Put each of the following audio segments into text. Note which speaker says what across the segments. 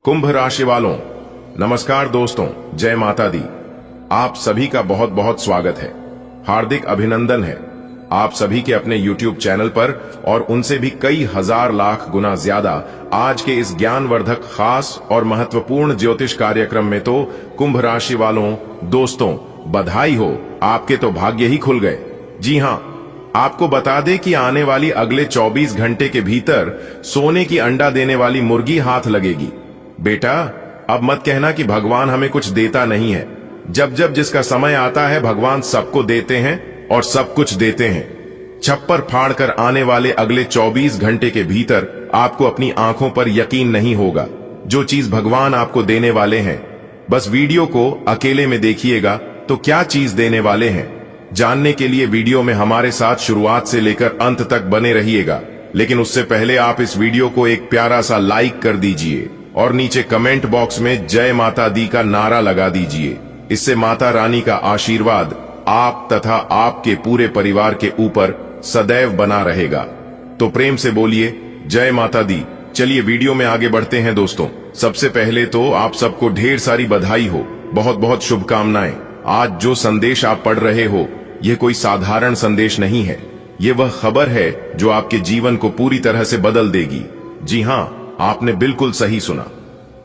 Speaker 1: कुंभ राशि वालों, नमस्कार दोस्तों, जय माता दी। आप सभी का बहुत बहुत स्वागत है, हार्दिक अभिनंदन है आप सभी के अपने YouTube चैनल पर और उनसे भी कई हजार लाख गुना ज्यादा आज के इस ज्ञानवर्धक खास और महत्वपूर्ण ज्योतिष कार्यक्रम में। तो कुंभ राशि वालों दोस्तों, बधाई हो, आपके तो भाग्य ही खुल गए। जी हां, आपको बता दें कि आने वाली अगले 24 घंटे के भीतर सोने की अंडा देने वाली मुर्गी हाथ लगेगी। बेटा, अब मत कहना कि भगवान हमें कुछ देता नहीं है। जब जब जिसका समय आता है भगवान सबको देते हैं और सब कुछ देते हैं। छप्पर फाड़ कर आने वाले अगले 24 घंटे के भीतर आपको अपनी आंखों पर यकीन नहीं होगा जो चीज भगवान आपको देने वाले हैं। बस वीडियो को अकेले में देखिएगा तो क्या चीज देने वाले हैं जानने के लिए वीडियो में हमारे साथ शुरुआत से लेकर अंत तक बने रहिएगा। लेकिन उससे पहले आप इस वीडियो को एक प्यारा सा लाइक कर दीजिए और नीचे कमेंट बॉक्स में जय माता दी का नारा लगा दीजिए। इससे माता रानी का आशीर्वाद आप तथा आपके पूरे परिवार के ऊपर सदैव बना रहेगा। तो प्रेम से बोलिए जय माता दी। चलिए वीडियो में आगे बढ़ते हैं दोस्तों। सबसे पहले तो आप सबको ढेर सारी बधाई हो, बहुत बहुत शुभकामनाएं। आज जो संदेश आप पढ़ रहे हो यह कोई साधारण संदेश नहीं है, ये वह खबर है जो आपके जीवन को पूरी तरह से बदल देगी। जी हां, आपने बिल्कुल सही सुना।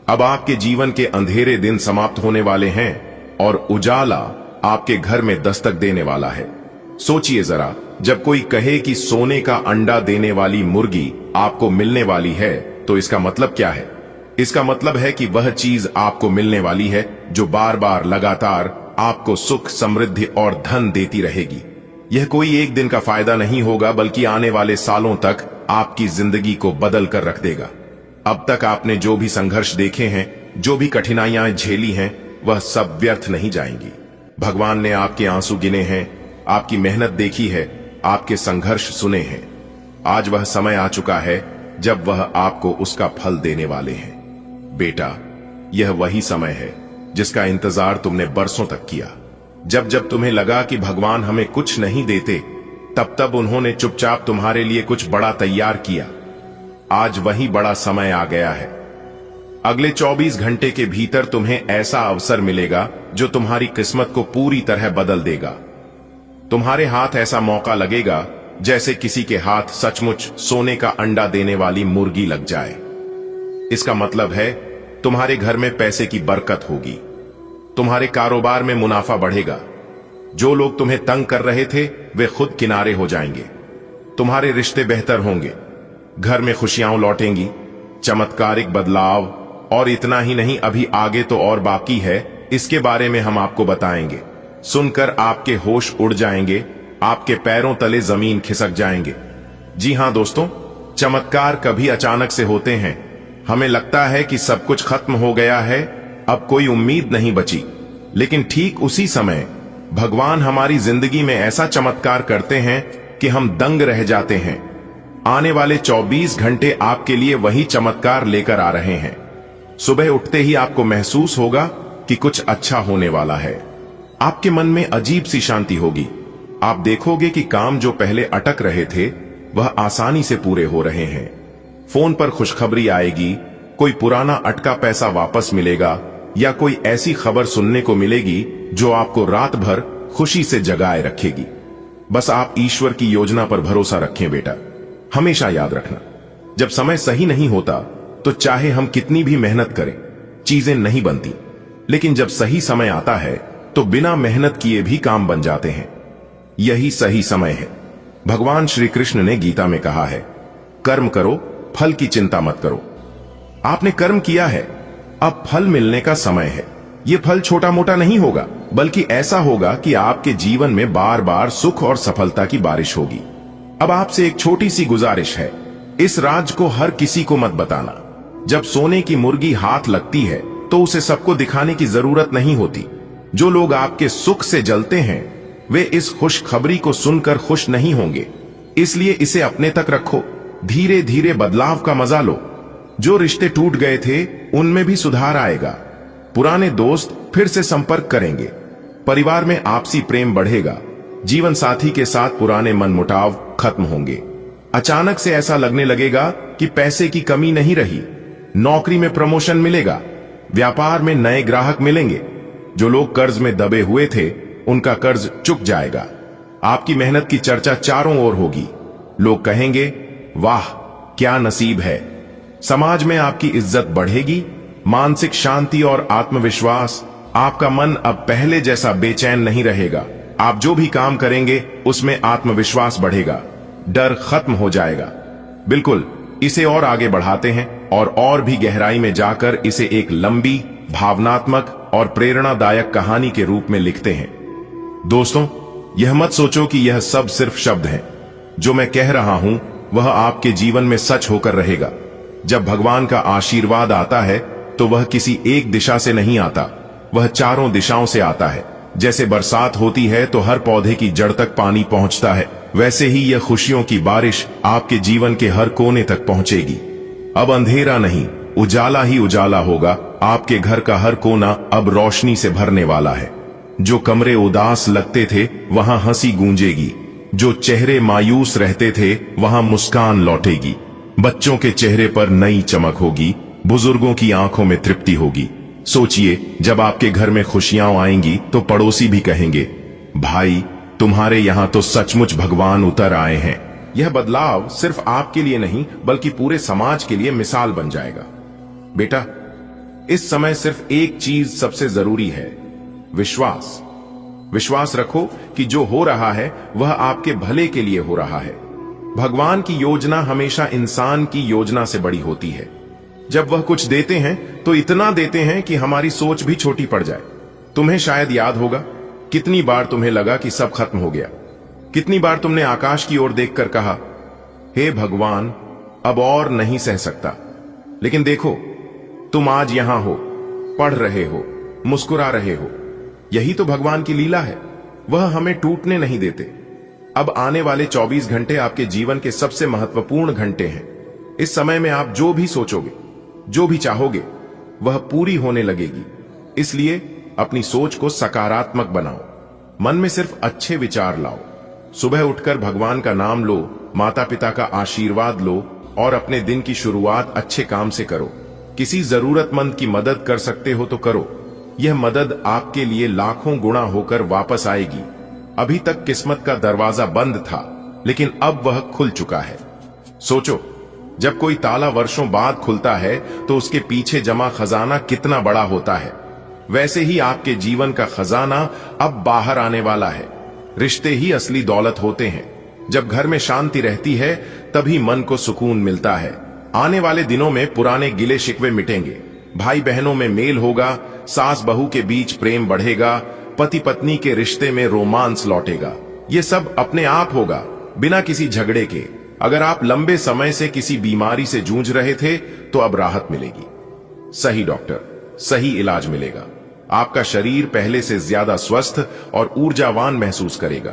Speaker 1: अब आपके जीवन के अंधेरे दिन समाप्त होने वाले हैं और उजाला आपके घर में दस्तक देने वाला है। सोचिए जरा, जब कोई कहे कि सोने का अंडा देने वाली मुर्गी आपको मिलने वाली है तो इसका मतलब क्या है? इसका मतलब है कि वह चीज आपको मिलने वाली है जो बार बार लगातार आपको सुख, समृद्धि और धन देती रहेगी। यह कोई एक दिन का फायदा नहीं होगा बल्कि आने वाले सालों तक आपकी जिंदगी को बदल कर रख देगा। अब तक आपने जो भी संघर्ष देखे हैं, जो भी कठिनाइयां झेली हैं, वह सब व्यर्थ नहीं जाएंगी। भगवान ने आपके आंसू गिने हैं, आपकी मेहनत देखी है, आपके संघर्ष सुने हैं। आज वह समय आ चुका है जब वह आपको उसका फल देने वाले हैं। बेटा, यह वही समय है जिसका इंतजार तुमने बरसों तक किया। जब जब तुम्हें लगा कि भगवान हमें कुछ नहीं देते, तब तब उन्होंने चुपचाप तुम्हारे लिए कुछ बड़ा तैयार किया। आज वही बड़ा समय आ गया है। अगले 24 घंटे के भीतर तुम्हें ऐसा अवसर मिलेगा जो तुम्हारी किस्मत को पूरी तरह बदल देगा। तुम्हारे हाथ ऐसा मौका लगेगा जैसे किसी के हाथ सचमुच सोने का अंडा देने वाली मुर्गी लग जाए। इसका मतलब है तुम्हारे घर में पैसे की बरकत होगी, तुम्हारे कारोबार में मुनाफा बढ़ेगा। जो लोग तुम्हें तंग कर रहे थे वे खुद किनारे हो जाएंगे, तुम्हारे रिश्ते बेहतर होंगे, घर में खुशियां लौटेंगी, चमत्कारिक बदलाव। और इतना ही नहीं, अभी आगे तो और बाकी है, इसके बारे में हम आपको बताएंगे। सुनकर आपके होश उड़ जाएंगे, आपके पैरों तले जमीन खिसक जाएंगे। जी हां दोस्तों, चमत्कार कभी अचानक से होते हैं। हमें लगता है कि सब कुछ खत्म हो गया है, अब कोई उम्मीद नहीं बची, लेकिन ठीक उसी समय भगवान हमारी जिंदगी में ऐसा चमत्कार करते हैं कि हम दंग रह जाते हैं। आने वाले 24 घंटे आपके लिए वही चमत्कार लेकर आ रहे हैं। सुबह उठते ही आपको महसूस होगा कि कुछ अच्छा होने वाला है। आपके मन में अजीब सी शांति होगी। आप देखोगे कि काम जो पहले अटक रहे थे वह आसानी से पूरे हो रहे हैं। फोन पर खुशखबरी आएगी, कोई पुराना अटका पैसा वापस मिलेगा या कोई ऐसी खबर सुनने को मिलेगी जो आपको रात भर खुशी से जगाए रखेगी। बस आप ईश्वर की योजना पर भरोसा रखें बेटा। हमेशा याद रखना, जब समय सही नहीं होता तो चाहे हम कितनी भी मेहनत करें, चीजें नहीं बनती, लेकिन जब सही समय आता है तो बिना मेहनत किए भी काम बन जाते हैं। यही सही समय है। भगवान श्री कृष्ण ने गीता में कहा है, कर्म करो, फल की चिंता मत करो। आपने कर्म किया है, अब फल मिलने का समय है। यह फल छोटा मोटा नहीं होगा, बल्कि ऐसा होगा कि आपके जीवन में बार बार सुख और सफलता की बारिश होगी। अब आपसे एक छोटी सी गुजारिश है, इस राज को हर किसी को मत बताना। जब सोने की मुर्गी हाथ लगती है तो उसे सबको दिखाने की जरूरत नहीं होती। जो लोग आपके सुख से जलते हैं वे इस खुशखबरी को सुनकर खुश नहीं होंगे, इसलिए इसे अपने तक रखो। धीरे धीरे बदलाव का मजा लो। जो रिश्ते टूट गए थे उनमें भी सुधार आएगा। पुराने दोस्त फिर से संपर्क करेंगे, परिवार में आपसी प्रेम बढ़ेगा, जीवन साथी के साथ पुराने मनमुटाव खत्म होंगे। अचानक से ऐसा लगने लगेगा कि पैसे की कमी नहीं रही, नौकरी में प्रमोशन मिलेगा, व्यापार में नए ग्राहक मिलेंगे। जो लोग कर्ज में दबे हुए थे उनका कर्ज चुक जाएगा। आपकी मेहनत की चर्चा चारों ओर होगी। लोग कहेंगे, वाह क्या नसीब है। समाज में आपकी इज्जत बढ़ेगी, मानसिक शांति और आत्मविश्वास। आपका मन अब पहले जैसा बेचैन नहीं रहेगा। आप जो भी काम करेंगे उसमें आत्मविश्वास बढ़ेगा, डर खत्म हो जाएगा। बिल्कुल, इसे और आगे बढ़ाते हैं और भी गहराई में जाकर इसे एक लंबी, भावनात्मक और प्रेरणादायक कहानी के रूप में लिखते हैं। दोस्तों, यह मत सोचो कि यह सब सिर्फ शब्द हैं। जो मैं कह रहा हूं वह आपके जीवन में सच होकर रहेगा। जब भगवान का आशीर्वाद आता है तो वह किसी एक दिशा से नहीं आता, वह चारों दिशाओं से आता है। जैसे बरसात होती है तो हर पौधे की जड़ तक पानी पहुंचता है, वैसे ही यह खुशियों की बारिश आपके जीवन के हर कोने तक पहुंचेगी। अब अंधेरा नहीं, उजाला ही उजाला होगा। आपके घर का हर कोना अब रोशनी से भरने वाला है। जो कमरे उदास लगते थे वहां हंसी गूंजेगी, जो चेहरे मायूस रहते थे वहां मुस्कान लौटेगी। बच्चों के चेहरे पर नई चमक होगी, बुजुर्गों की आंखों में तृप्ति होगी। सोचिए, जब आपके घर में खुशियां आएंगी तो पड़ोसी भी कहेंगे, भाई तुम्हारे यहां तो सचमुच भगवान उतर आए हैं। यह बदलाव सिर्फ आपके लिए नहीं बल्कि पूरे समाज के लिए मिसाल बन जाएगा। बेटा, इस समय सिर्फ एक चीज सबसे जरूरी है, विश्वास। विश्वास रखो कि जो हो रहा है वह आपके भले के लिए हो रहा है। भगवान की योजना हमेशा इंसान की योजना से बड़ी होती है। जब वह कुछ देते हैं तो इतना देते हैं कि हमारी सोच भी छोटी पड़ जाए। तुम्हें शायद याद होगा, कितनी बार तुम्हें लगा कि सब खत्म हो गया। कितनी बार तुमने आकाश की ओर देखकर कहा, हे भगवान अब और नहीं सह सकता। लेकिन देखो, तुम आज यहां हो, पढ़ रहे हो, मुस्कुरा रहे हो। यही तो भगवान की लीला है। वह हमें टूटने नहीं देते। अब आने वाले 24 घंटे आपके जीवन के सबसे महत्वपूर्ण घंटे हैं। इस समय में आप जो भी सोचोगे, जो भी चाहोगे, वह पूरी होने लगेगी। इसलिए अपनी सोच को सकारात्मक बनाओ। मन में सिर्फ अच्छे विचार लाओ। सुबह उठकर भगवान का नाम लो, माता पिता का आशीर्वाद लो और अपने दिन की शुरुआत अच्छे काम से करो। किसी जरूरतमंद की मदद कर सकते हो तो करो। यह मदद आपके लिए लाखों गुना होकर वापस आएगी। अभी तक किस्मत का दरवाजा बंद था, लेकिन अब वह खुल चुका है। सोचो, जब कोई ताला वर्षों बाद खुलता है तो उसके पीछे जमा खजाना कितना बड़ा होता है। वैसे ही आपके जीवन का खजाना अब बाहर आने वाला है। रिश्ते ही असली दौलत होते हैं। जब घर में शांति रहती है तभी मन को सुकून मिलता है। आने वाले दिनों में पुराने गिले शिकवे मिटेंगे, भाई बहनों में मेल होगा, सास बहू के बीच प्रेम बढ़ेगा, पति पत्नी के रिश्ते में रोमांस लौटेगा। ये सब अपने आप होगा, बिना किसी झगड़े के। अगर आप लंबे समय से किसी बीमारी से जूझ रहे थे तो अब राहत मिलेगी। सही डॉक्टर, सही इलाज मिलेगा। आपका शरीर पहले से ज्यादा स्वस्थ और ऊर्जावान महसूस करेगा।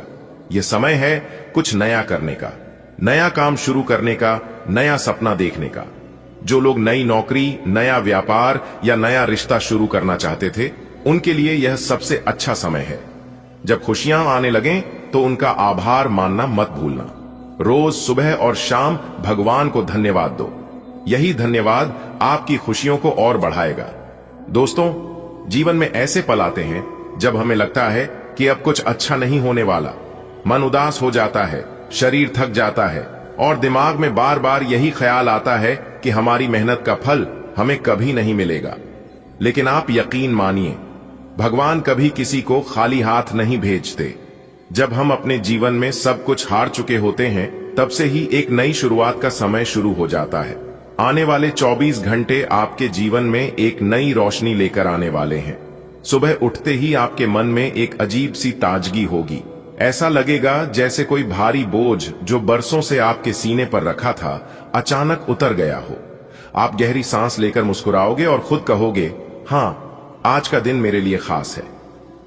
Speaker 1: यह समय है कुछ नया करने का, नया काम शुरू करने का, नया सपना देखने का। जो लोग नई नौकरी, नया व्यापार या नया रिश्ता शुरू करना चाहते थे, उनके लिए यह सबसे अच्छा समय है। जब खुशियां आने लगें तो उनका आभार मानना मत भूलना। रोज सुबह और शाम भगवान को धन्यवाद दो। यही धन्यवाद आपकी खुशियों को और बढ़ाएगा। दोस्तों, जीवन में ऐसे पल आते हैं जब हमें लगता है कि अब कुछ अच्छा नहीं होने वाला। मन उदास हो जाता है, शरीर थक जाता है और दिमाग में बार बार यही ख्याल आता है कि हमारी मेहनत का फल हमें कभी नहीं मिलेगा। लेकिन आप यकीन मानिए, भगवान कभी किसी को खाली हाथ नहीं भेजते। जब हम अपने जीवन में सब कुछ हार चुके होते हैं, तब से ही एक नई शुरुआत का समय शुरू हो जाता है। आने वाले 24 घंटे आपके जीवन में एक नई रोशनी लेकर आने वाले हैं। सुबह उठते ही आपके मन में एक अजीब सी ताजगी होगी। ऐसा लगेगा जैसे कोई भारी बोझ जो बरसों से आपके सीने पर रखा था, अचानक उतर गया हो। आप गहरी सांस लेकर मुस्कुराओगे और खुद कहोगे, हाँ, आज का दिन मेरे लिए खास है।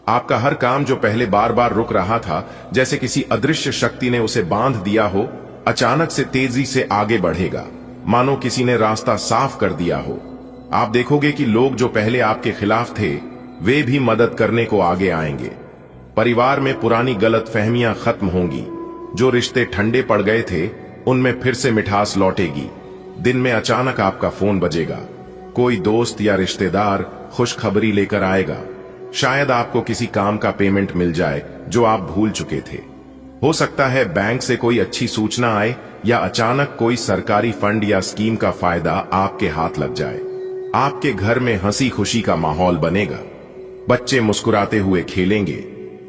Speaker 1: आपका हर काम जो पहले बार बार रुक रहा था, जैसे किसी अदृश्य शक्ति ने उसे बांध दिया हो, अचानक से तेजी से आगे बढ़ेगा, मानो किसी ने रास्ता साफ कर दिया हो। आप देखोगे कि लोग जो पहले आपके खिलाफ थे, वे भी मदद करने को आगे आएंगे। परिवार में पुरानी गलतफहमियां खत्म होंगी। जो रिश्ते ठंडे पड़ गए थे, उनमें फिर से मिठास लौटेगी। दिन में अचानक आपका फोन बजेगा, कोई दोस्त या रिश्तेदार खुशखबरी लेकर आएगा। शायद आपको किसी काम का पेमेंट मिल जाए जो आप भूल चुके थे। हो सकता है बैंक से कोई अच्छी सूचना आए या अचानक कोई सरकारी फंड या स्कीम का फायदा आपके हाथ लग जाए। आपके घर में हंसी खुशी का माहौल बनेगा। बच्चे मुस्कुराते हुए खेलेंगे।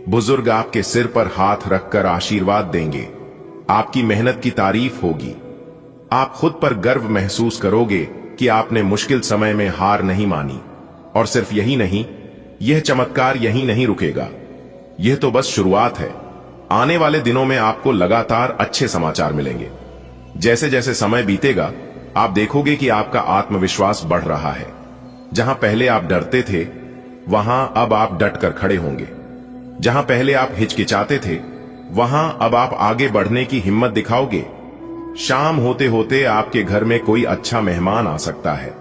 Speaker 1: बुजुर्ग आपके सिर पर हाथ रखकर आशीर्वाद देंगे। आपकी मेहनत की तारीफ होगी। आप खुद पर गर्व महसूस करोगे कि आपने मुश्किल समय में हार नहीं मानी। और सिर्फ यही नहीं, यह चमत्कार यहीं नहीं रुकेगा। यह तो बस शुरुआत है। आने वाले दिनों में आपको लगातार अच्छे समाचार मिलेंगे। जैसे जैसे समय बीतेगा, आप देखोगे कि आपका आत्मविश्वास बढ़ रहा है। जहां पहले आप डरते थे, वहां अब आप डटकर खड़े होंगे। जहां पहले आप हिचकिचाते थे, वहां अब आप आगे बढ़ने की हिम्मत दिखाओगे। शाम होते होते आपके घर में कोई अच्छा मेहमान आ सकता है।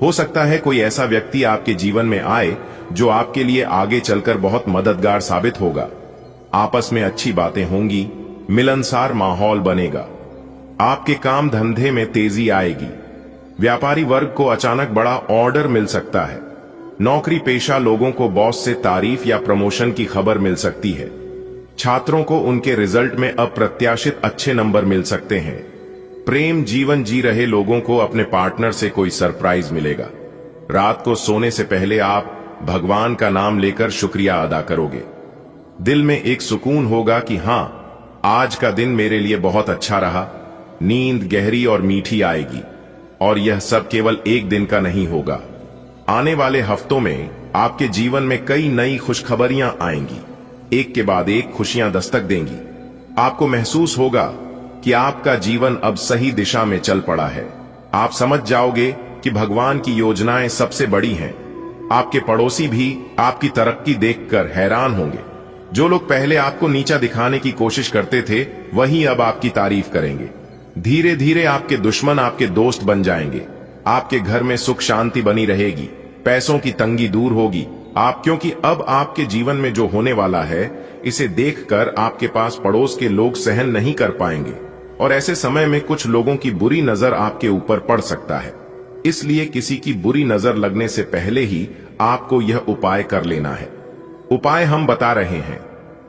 Speaker 1: हो सकता है कोई ऐसा व्यक्ति आपके जीवन में आए जो आपके लिए आगे चलकर बहुत मददगार साबित होगा। आपस में अच्छी बातें होंगी, मिलनसार माहौल बनेगा। आपके काम धंधे में तेजी आएगी। व्यापारी वर्ग को अचानक बड़ा ऑर्डर मिल सकता है। नौकरी पेशा लोगों को बॉस से तारीफ या प्रमोशन की खबर मिल सकती है। छात्रों को उनके रिजल्ट में अप्रत्याशित अच्छे नंबर मिल सकते हैं। प्रेम जीवन जी रहे लोगों को अपने पार्टनर से कोई सरप्राइज मिलेगा। रात को सोने से पहले आप भगवान का नाम लेकर शुक्रिया अदा करोगे। दिल में एक सुकून होगा कि हां, आज का दिन मेरे लिए बहुत अच्छा रहा। नींद गहरी और मीठी आएगी। और यह सब केवल एक दिन का नहीं होगा। आने वाले हफ्तों में आपके जीवन में कई नई खुशखबरियां आएंगी। एक के बाद एक खुशियां दस्तक देंगी। आपको महसूस होगा कि आपका जीवन अब सही दिशा में चल पड़ा है। आप समझ जाओगे कि भगवान की योजनाएं सबसे बड़ी हैं। आपके पड़ोसी भी आपकी तरक्की देखकर हैरान होंगे। जो लोग पहले आपको नीचा दिखाने की कोशिश करते थे, वही अब आपकी तारीफ करेंगे। धीरे धीरे आपके दुश्मन आपके दोस्त बन जाएंगे। आपके घर में सुख शांति बनी रहेगी। पैसों की तंगी दूर होगी। क्योंकि अब आपके जीवन में जो होने वाला है, इसे देखकर आपके पास पड़ोस के लोग सहन नहीं कर पाएंगे। और ऐसे समय में कुछ लोगों की बुरी नजर आपके ऊपर पड़ सकता है। इसलिए किसी की बुरी नजर लगने से पहले ही आपको यह उपाय कर लेना है। उपाय हम बता रहे हैं।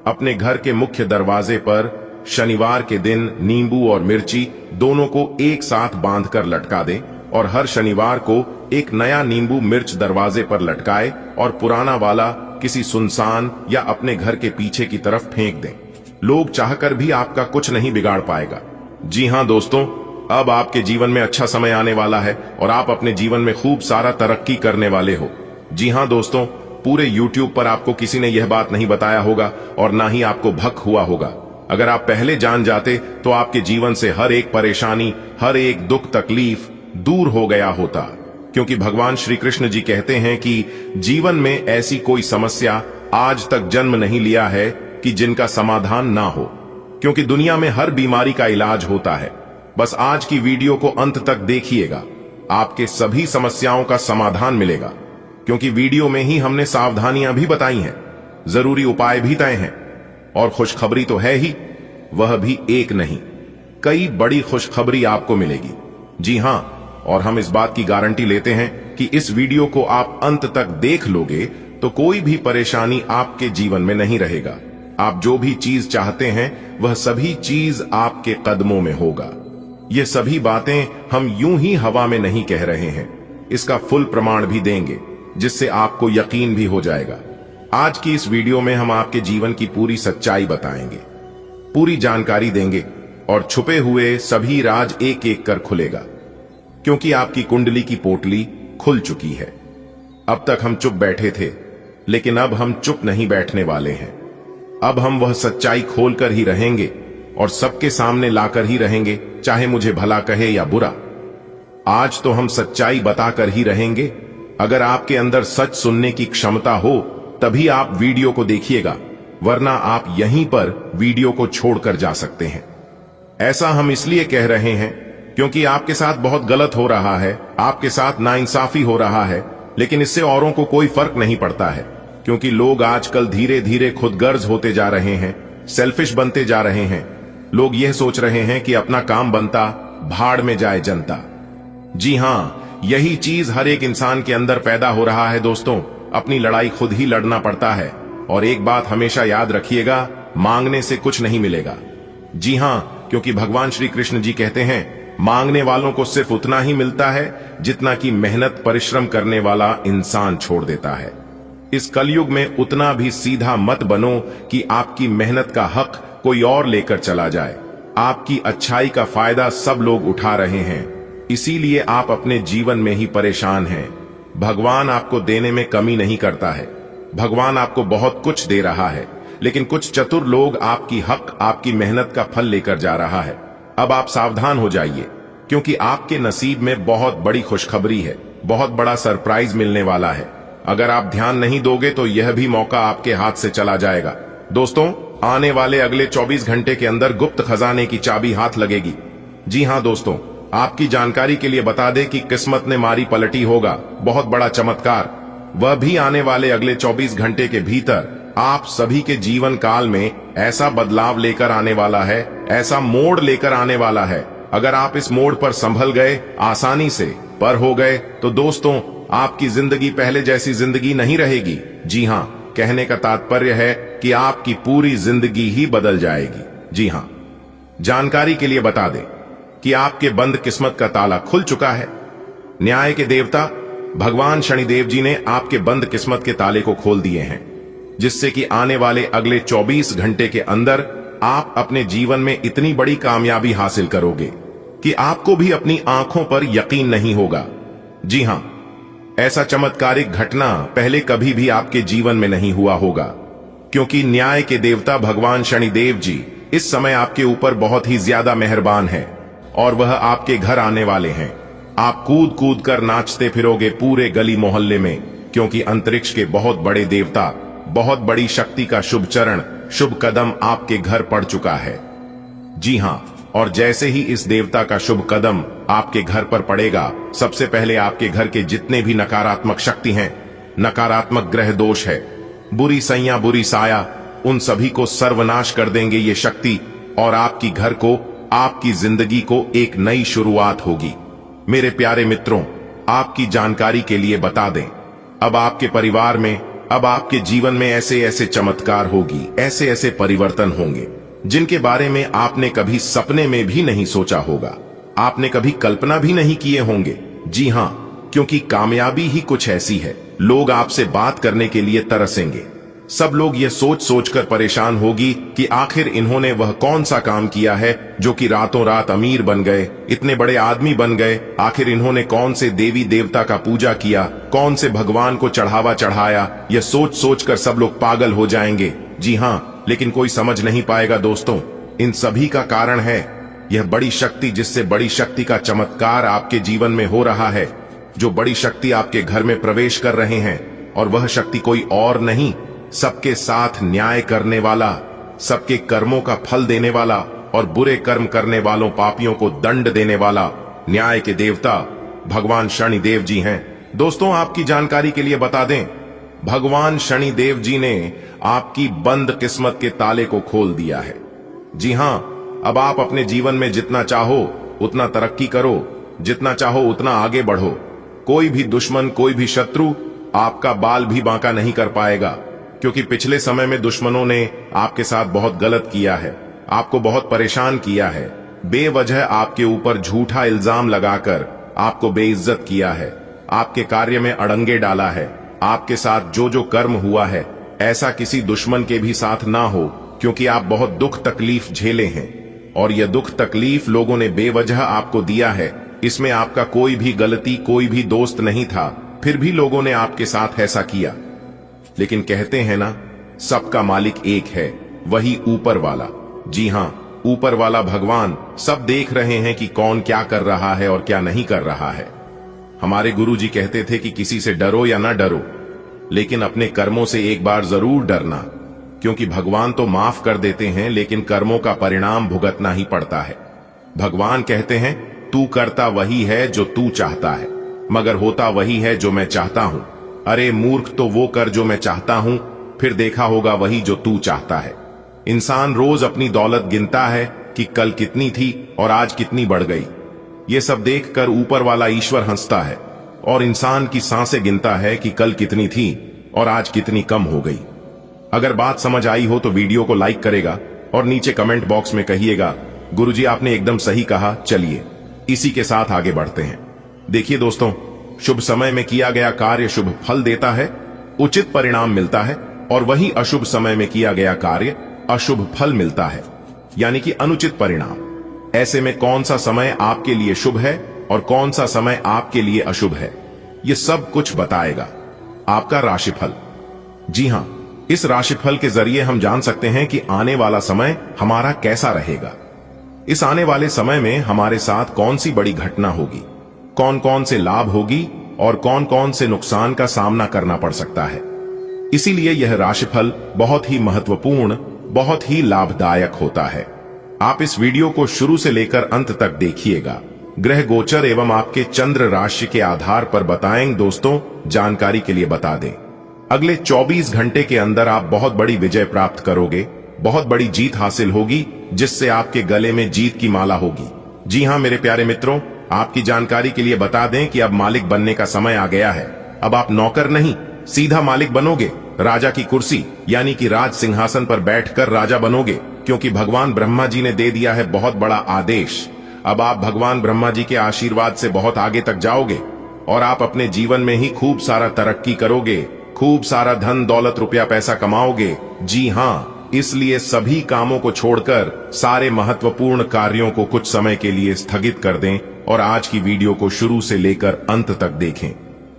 Speaker 1: अपने घर के मुख्य दरवाजे पर शनिवार के दिन नींबू और मिर्ची दोनों को एक साथ बांधकर लटका दें और हर शनिवार को एक नया नींबू मिर्च दरवाजे पर लटकाए और पुराना वाला किसी सुनसान या अपने घर के पीछे की तरफ फेंक दें। लोग चाहकर भी आपका कुछ नहीं बिगाड़ पाएगा। जी हां दोस्तों, अब आपके जीवन में अच्छा समय आने वाला है और आप अपने जीवन में खूब सारा तरक्की करने वाले हो। जी हां दोस्तों, पूरे YouTube पर आपको किसी ने यह बात नहीं बताया होगा और ना ही आपको भक हुआ होगा। अगर आप पहले जान जाते तो आपके जीवन से हर एक परेशानी, हर एक दुख तकलीफ दूर हो गया होता। क्योंकि भगवान श्री कृष्ण जी कहते हैं कि जीवन में ऐसी कोई समस्या आज तक जन्म नहीं लिया है कि जिनका समाधान ना हो। क्योंकि दुनिया में हर बीमारी का इलाज होता है। बस आज की वीडियो को अंत तक देखिएगा, आपके सभी समस्याओं का समाधान मिलेगा। क्योंकि वीडियो में ही हमने सावधानियां भी बताई हैं, जरूरी उपाय भी तय हैं और खुशखबरी तो है ही, वह भी एक नहीं, कई बड़ी खुशखबरी आपको मिलेगी। जी हां, और हम इस बात की गारंटी लेते हैं कि इस वीडियो को आप अंत तक देख लोगे तो कोई भी परेशानी आपके जीवन में नहीं रहेगा। आप जो भी चीज चाहते हैं वह सभी चीज आपके कदमों में होगा। ये सभी बातें हम यूं ही हवा में नहीं कह रहे हैं, इसका फुल प्रमाण भी देंगे, जिससे आपको यकीन भी हो जाएगा। आज की इस वीडियो में हम आपके जीवन की पूरी सच्चाई बताएंगे, पूरी जानकारी देंगे और छुपे हुए सभी राज एक एक कर खुलेगा। क्योंकि आपकी कुंडली की पोटली खुल चुकी है। अब तक हम चुप बैठे थे, लेकिन अब हम चुप नहीं बैठने वाले हैं। अब हम वह सच्चाई खोलकर ही रहेंगे और सबके सामने लाकर ही रहेंगे, चाहे मुझे भला कहे या बुरा। आज तो हम सच्चाई बताकर ही रहेंगे। अगर आपके अंदर सच सुनने की क्षमता हो तभी आप वीडियो को देखिएगा, वरना आप यहीं पर वीडियो को छोड़कर जा सकते हैं। ऐसा हम इसलिए कह रहे हैं क्योंकि आपके साथ बहुत गलत हो रहा है, आपके साथ नाइंसाफी हो रहा है, लेकिन इससे औरों को कोई फर्क नहीं पड़ता है। क्योंकि लोग आजकल धीरे धीरे खुदगर्ज होते जा रहे हैं, सेल्फिश बनते जा रहे हैं। लोग यह सोच रहे हैं कि अपना काम बनता, भाड़ में जाए जनता। जी हां, यही चीज हर एक इंसान के अंदर पैदा हो रहा है दोस्तों। अपनी लड़ाई खुद ही लड़ना पड़ता है। और एक बात हमेशा याद रखिएगा, मांगने से कुछ नहीं मिलेगा। जी हां, क्योंकि भगवान श्री कृष्ण जी कहते हैं, मांगने वालों को सिर्फ उतना ही मिलता है जितना कि मेहनत परिश्रम करने वाला इंसान छोड़ देता है। इस कलयुग में उतना भी सीधा मत बनो कि आपकी मेहनत का हक कोई और लेकर चला जाए। आपकी अच्छाई का फायदा सब लोग उठा रहे हैं, इसीलिए आप अपने जीवन में ही परेशान हैं। भगवान आपको देने में कमी नहीं करता है। भगवान आपको बहुत कुछ दे रहा है, लेकिन कुछ चतुर लोग आपकी हक, आपकी मेहनत का फल लेकर जा रहा है। अब आप सावधान हो जाइए, क्योंकि आपके नसीब में बहुत बड़ी खुशखबरी है। बहुत बड़ा सरप्राइज मिलने वाला है। अगर आप ध्यान नहीं दोगे तो यह भी मौका आपके हाथ से चला जाएगा। दोस्तों, आने वाले अगले 24 घंटे के अंदर गुप्त खजाने की चाबी हाथ लगेगी। जी हां दोस्तों, आपकी जानकारी के लिए बता दें कि किस्मत ने मारी पलटी होगा बहुत बड़ा चमत्कार। वह भी आने वाले अगले 24 घंटे के भीतर आप सभी के जीवन काल में ऐसा बदलाव लेकर आने वाला है, ऐसा मोड़ लेकर आने वाला है। अगर आप इस मोड़ पर संभल गए, आसानी से पर हो गए, तो दोस्तों आपकी जिंदगी पहले जैसी जिंदगी नहीं रहेगी। जी हां, कहने का तात्पर्य है कि आपकी पूरी जिंदगी ही बदल जाएगी। जी हां, जानकारी के लिए बता दें कि आपके बंद किस्मत का ताला खुल चुका है। न्याय के देवता भगवान शनिदेव जी ने आपके बंद किस्मत के ताले को खोल दिए हैं, जिससे कि आने वाले अगले 24 घंटे के अंदर आप अपने जीवन में इतनी बड़ी कामयाबी हासिल करोगे कि आपको भी अपनी आंखों पर यकीन नहीं होगा। जी हां, ऐसा चमत्कारिक घटना पहले कभी भी आपके जीवन में नहीं हुआ होगा, क्योंकि न्याय के देवता भगवान शनिदेव जी इस समय आपके ऊपर बहुत ही ज्यादा मेहरबान है और वह आपके घर आने वाले हैं। आप कूद कूद कर नाचते फिरोगे पूरे गली मोहल्ले में, क्योंकि अंतरिक्ष के बहुत बड़े देवता, बहुत बड़ी शक्ति का शुभ चरण, शुभ कदम आपके घर पड़ चुका है। जी हां, और जैसे ही इस देवता का शुभ कदम आपके घर पर पड़ेगा, सबसे पहले आपके घर के जितने भी नकारात्मक शक्ति हैं, नकारात्मक ग्रह दोष है, बुरी सैया, बुरी साया, उन सभी को सर्वनाश कर देंगे ये शक्ति, और आपकी घर को, आपकी जिंदगी को एक नई शुरुआत होगी। मेरे प्यारे मित्रों, आपकी जानकारी के लिए बता दें, अब आपके परिवार में, अब आपके जीवन में ऐसे ऐसे चमत्कार होगी, ऐसे ऐसे परिवर्तन होंगे जिनके बारे में आपने कभी सपने में भी नहीं सोचा होगा, आपने कभी कल्पना भी नहीं किए होंगे। जी हां, क्योंकि कामयाबी ही कुछ ऐसी है, लोग आपसे बात करने के लिए तरसेंगे। सब लोग ये सोच सोचकर परेशान होगी कि आखिर इन्होंने वह कौन सा काम किया है जो कि रातों रात अमीर बन गए, इतने बड़े आदमी बन गए। आखिर इन्होंने कौन से देवी देवता का पूजा किया, कौन से भगवान को चढ़ावा चढ़ाया। यह सोच सोचकर सब लोग पागल हो जाएंगे। जी हां, लेकिन कोई समझ नहीं पाएगा दोस्तों, इन सभी का कारण है यह बड़ी शक्ति, जिससे बड़ी शक्ति का चमत्कार आपके जीवन में हो रहा है। जो बड़ी शक्ति आपके घर में प्रवेश कर रहे हैं, और वह शक्ति कोई और नहीं, सबके साथ न्याय करने वाला, सबके कर्मों का फल देने वाला, और बुरे कर्म करने वालों पापियों को दंड देने वाला न्याय के देवता भगवान शनिदेव जी हैं। दोस्तों, आपकी जानकारी के लिए बता दें, भगवान शनिदेव जी ने आपकी बंद किस्मत के ताले को खोल दिया है। जी हां, अब आप अपने जीवन में जितना चाहो उतना तरक्की करो, जितना चाहो उतना आगे बढ़ो। कोई भी दुश्मन, कोई भी शत्रु आपका बाल भी बांका नहीं कर पाएगा, क्योंकि पिछले समय में दुश्मनों ने आपके साथ बहुत गलत किया है, आपको बहुत परेशान किया है, बेवजह आपके ऊपर झूठा इल्जाम लगाकर आपको बेइज्जत किया है, आपके कार्य में अड़ंगे डाला है। आपके साथ जो जो कर्म हुआ है, ऐसा किसी दुश्मन के भी साथ ना हो, क्योंकि आप बहुत दुख तकलीफ झेले हैं, और यह दुख तकलीफ लोगों ने बेवजह आपको दिया है। इसमें आपका कोई भी गलती, कोई भी दोस्त नहीं था, फिर भी लोगों ने आपके साथ ऐसा किया। लेकिन कहते हैं ना, सबका मालिक एक है, वही ऊपर वाला। जी हां, ऊपर वाला भगवान सब देख रहे हैं कि कौन क्या कर रहा है और क्या नहीं कर रहा है। हमारे गुरुजी कहते थे कि किसी से डरो या ना डरो, लेकिन अपने कर्मों से एक बार जरूर डरना, क्योंकि भगवान तो माफ कर देते हैं, लेकिन कर्मों का परिणाम भुगतना ही पड़ता है। भगवान कहते हैं, तू करता वही है जो तू चाहता है, मगर होता वही है जो मैं चाहता हूं। अरे मूर्ख, तो वो कर जो मैं चाहता हूं, फिर देखा होगा वही जो तू चाहता है। इंसान रोज अपनी दौलत गिनता है कि कल कितनी थी और आज कितनी बढ़ गई। ये सब देखकर ऊपर वाला ईश्वर हंसता है और इंसान की सांसें गिनता है कि कल कितनी थी और आज कितनी कम हो गई। अगर बात समझ आई हो तो वीडियो को लाइक करेगा और नीचे कमेंट बॉक्स में कहिएगा गुरुजी आपने एकदम सही कहा। चलिए इसी के साथ आगे बढ़ते हैं। देखिए दोस्तों, शुभ समय में किया गया कार्य शुभ फल देता है, उचित परिणाम मिलता है, और वही अशुभ समय में किया गया कार्य अशुभ फल मिलता है, यानी कि अनुचित परिणाम। ऐसे में कौन सा समय आपके लिए शुभ है और कौन सा समय आपके लिए अशुभ है, यह सब कुछ बताएगा आपका राशिफल। जी हां, इस राशिफल के जरिए हम जान सकते हैं कि आने वाला समय हमारा कैसा रहेगा। इस आने वाले समय में हमारे साथ कौन सी बड़ी घटना होगी, कौन कौन से लाभ होगी और कौन कौन से नुकसान का सामना करना पड़ सकता है। इसीलिए यह राशिफल बहुत ही महत्वपूर्ण, बहुत ही लाभदायक होता है। आप इस वीडियो को शुरू से लेकर अंत तक देखिएगा। ग्रह गोचर एवं आपके चंद्र राशि के आधार पर बताएंगे दोस्तों। जानकारी के लिए बता दें, अगले 24 घंटे के अंदर आप बहुत बड़ी विजय प्राप्त करोगे, बहुत बड़ी जीत हासिल होगी, जिससे आपके गले में जीत की माला होगी। जी हां मेरे प्यारे मित्रों, आपकी जानकारी के लिए बता दें कि अब मालिक बनने का समय आ गया है। अब आप नौकर नहीं, सीधा मालिक बनोगे। राजा की कुर्सी यानी कि राज सिंहासन पर बैठकर राजा बनोगे, क्योंकि भगवान ब्रह्मा जी ने दे दिया है बहुत बड़ा आदेश। अब आप भगवान ब्रह्मा जी के आशीर्वाद से बहुत आगे तक जाओगे और आप अपने जीवन में ही खूब सारा तरक्की करोगे, खूब सारा धन दौलत रुपया पैसा कमाओगे। जी हां, इसलिए सभी कामों को छोड़कर सारे महत्वपूर्ण कार्यों को कुछ समय के लिए स्थगित कर दें और आज की वीडियो को शुरू से लेकर अंत तक देखें,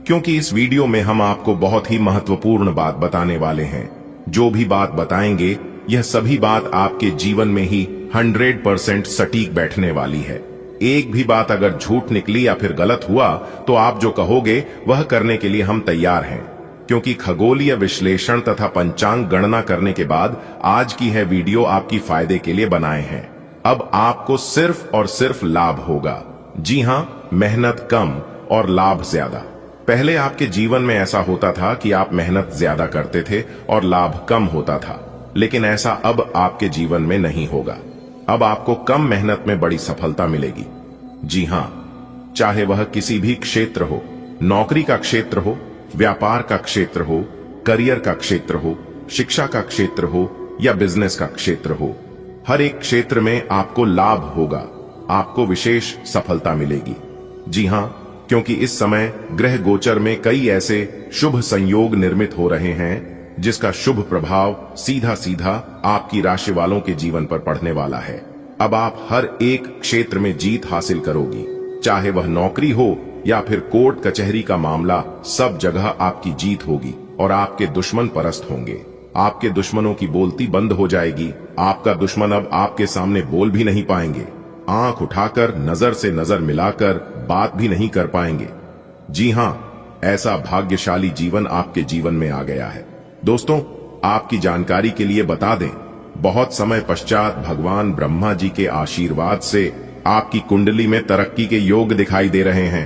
Speaker 1: क्योंकि इस वीडियो में हम आपको बहुत ही महत्वपूर्ण बात बताने वाले हैं। जो भी बात बताएंगे यह सभी बात आपके जीवन में ही 100% सटीक बैठने वाली है। एक भी बात अगर झूठ निकली या फिर गलत हुआ तो आप जो कहोगे वह करने के लिए हम तैयार हैं, क्योंकि खगोलीय विश्लेषण तथा पंचांग गणना करने के बाद आज की है वीडियो आपकी फायदे के लिए बनाए हैं। अब आपको सिर्फ और सिर्फ लाभ होगा। जी हां, मेहनत कम और लाभ ज्यादा। पहले आपके जीवन में ऐसा होता था कि आप मेहनत ज्यादा करते थे और लाभ कम होता था, लेकिन ऐसा अब आपके जीवन में नहीं होगा। अब आपको कम मेहनत में बड़ी सफलता मिलेगी। जी हां, चाहे वह किसी भी क्षेत्र हो, नौकरी का क्षेत्र हो, व्यापार का क्षेत्र हो, करियर का क्षेत्र हो, शिक्षा का क्षेत्र हो या बिजनेस का क्षेत्र हो, हर एक क्षेत्र में आपको लाभ होगा, आपको विशेष सफलता मिलेगी। जी हां, क्योंकि इस समय ग्रह गोचर में कई ऐसे शुभ संयोग निर्मित हो रहे हैं जिसका शुभ प्रभाव सीधा सीधा आपकी राशि वालों के जीवन पर पड़ने वाला है। अब आप हर एक क्षेत्र में जीत हासिल करोगी, चाहे वह नौकरी हो या फिर कोर्ट कचहरी का मामला, सब जगह आपकी जीत होगी और आपके दुश्मन परस्त होंगे। आपके दुश्मनों की बोलती बंद हो जाएगी। आपका दुश्मन अब आपके सामने बोल भी नहीं पाएंगे, आंख उठाकर नजर से नजर मिलाकर बात भी नहीं कर पाएंगे। जी हां, ऐसा भाग्यशाली जीवन आपके जीवन में आ गया है। दोस्तों, आपकी जानकारी के लिए बता दें, बहुत समय पश्चात भगवान ब्रह्मा जी के आशीर्वाद से आपकी कुंडली में तरक्की के योग दिखाई दे रहे हैं,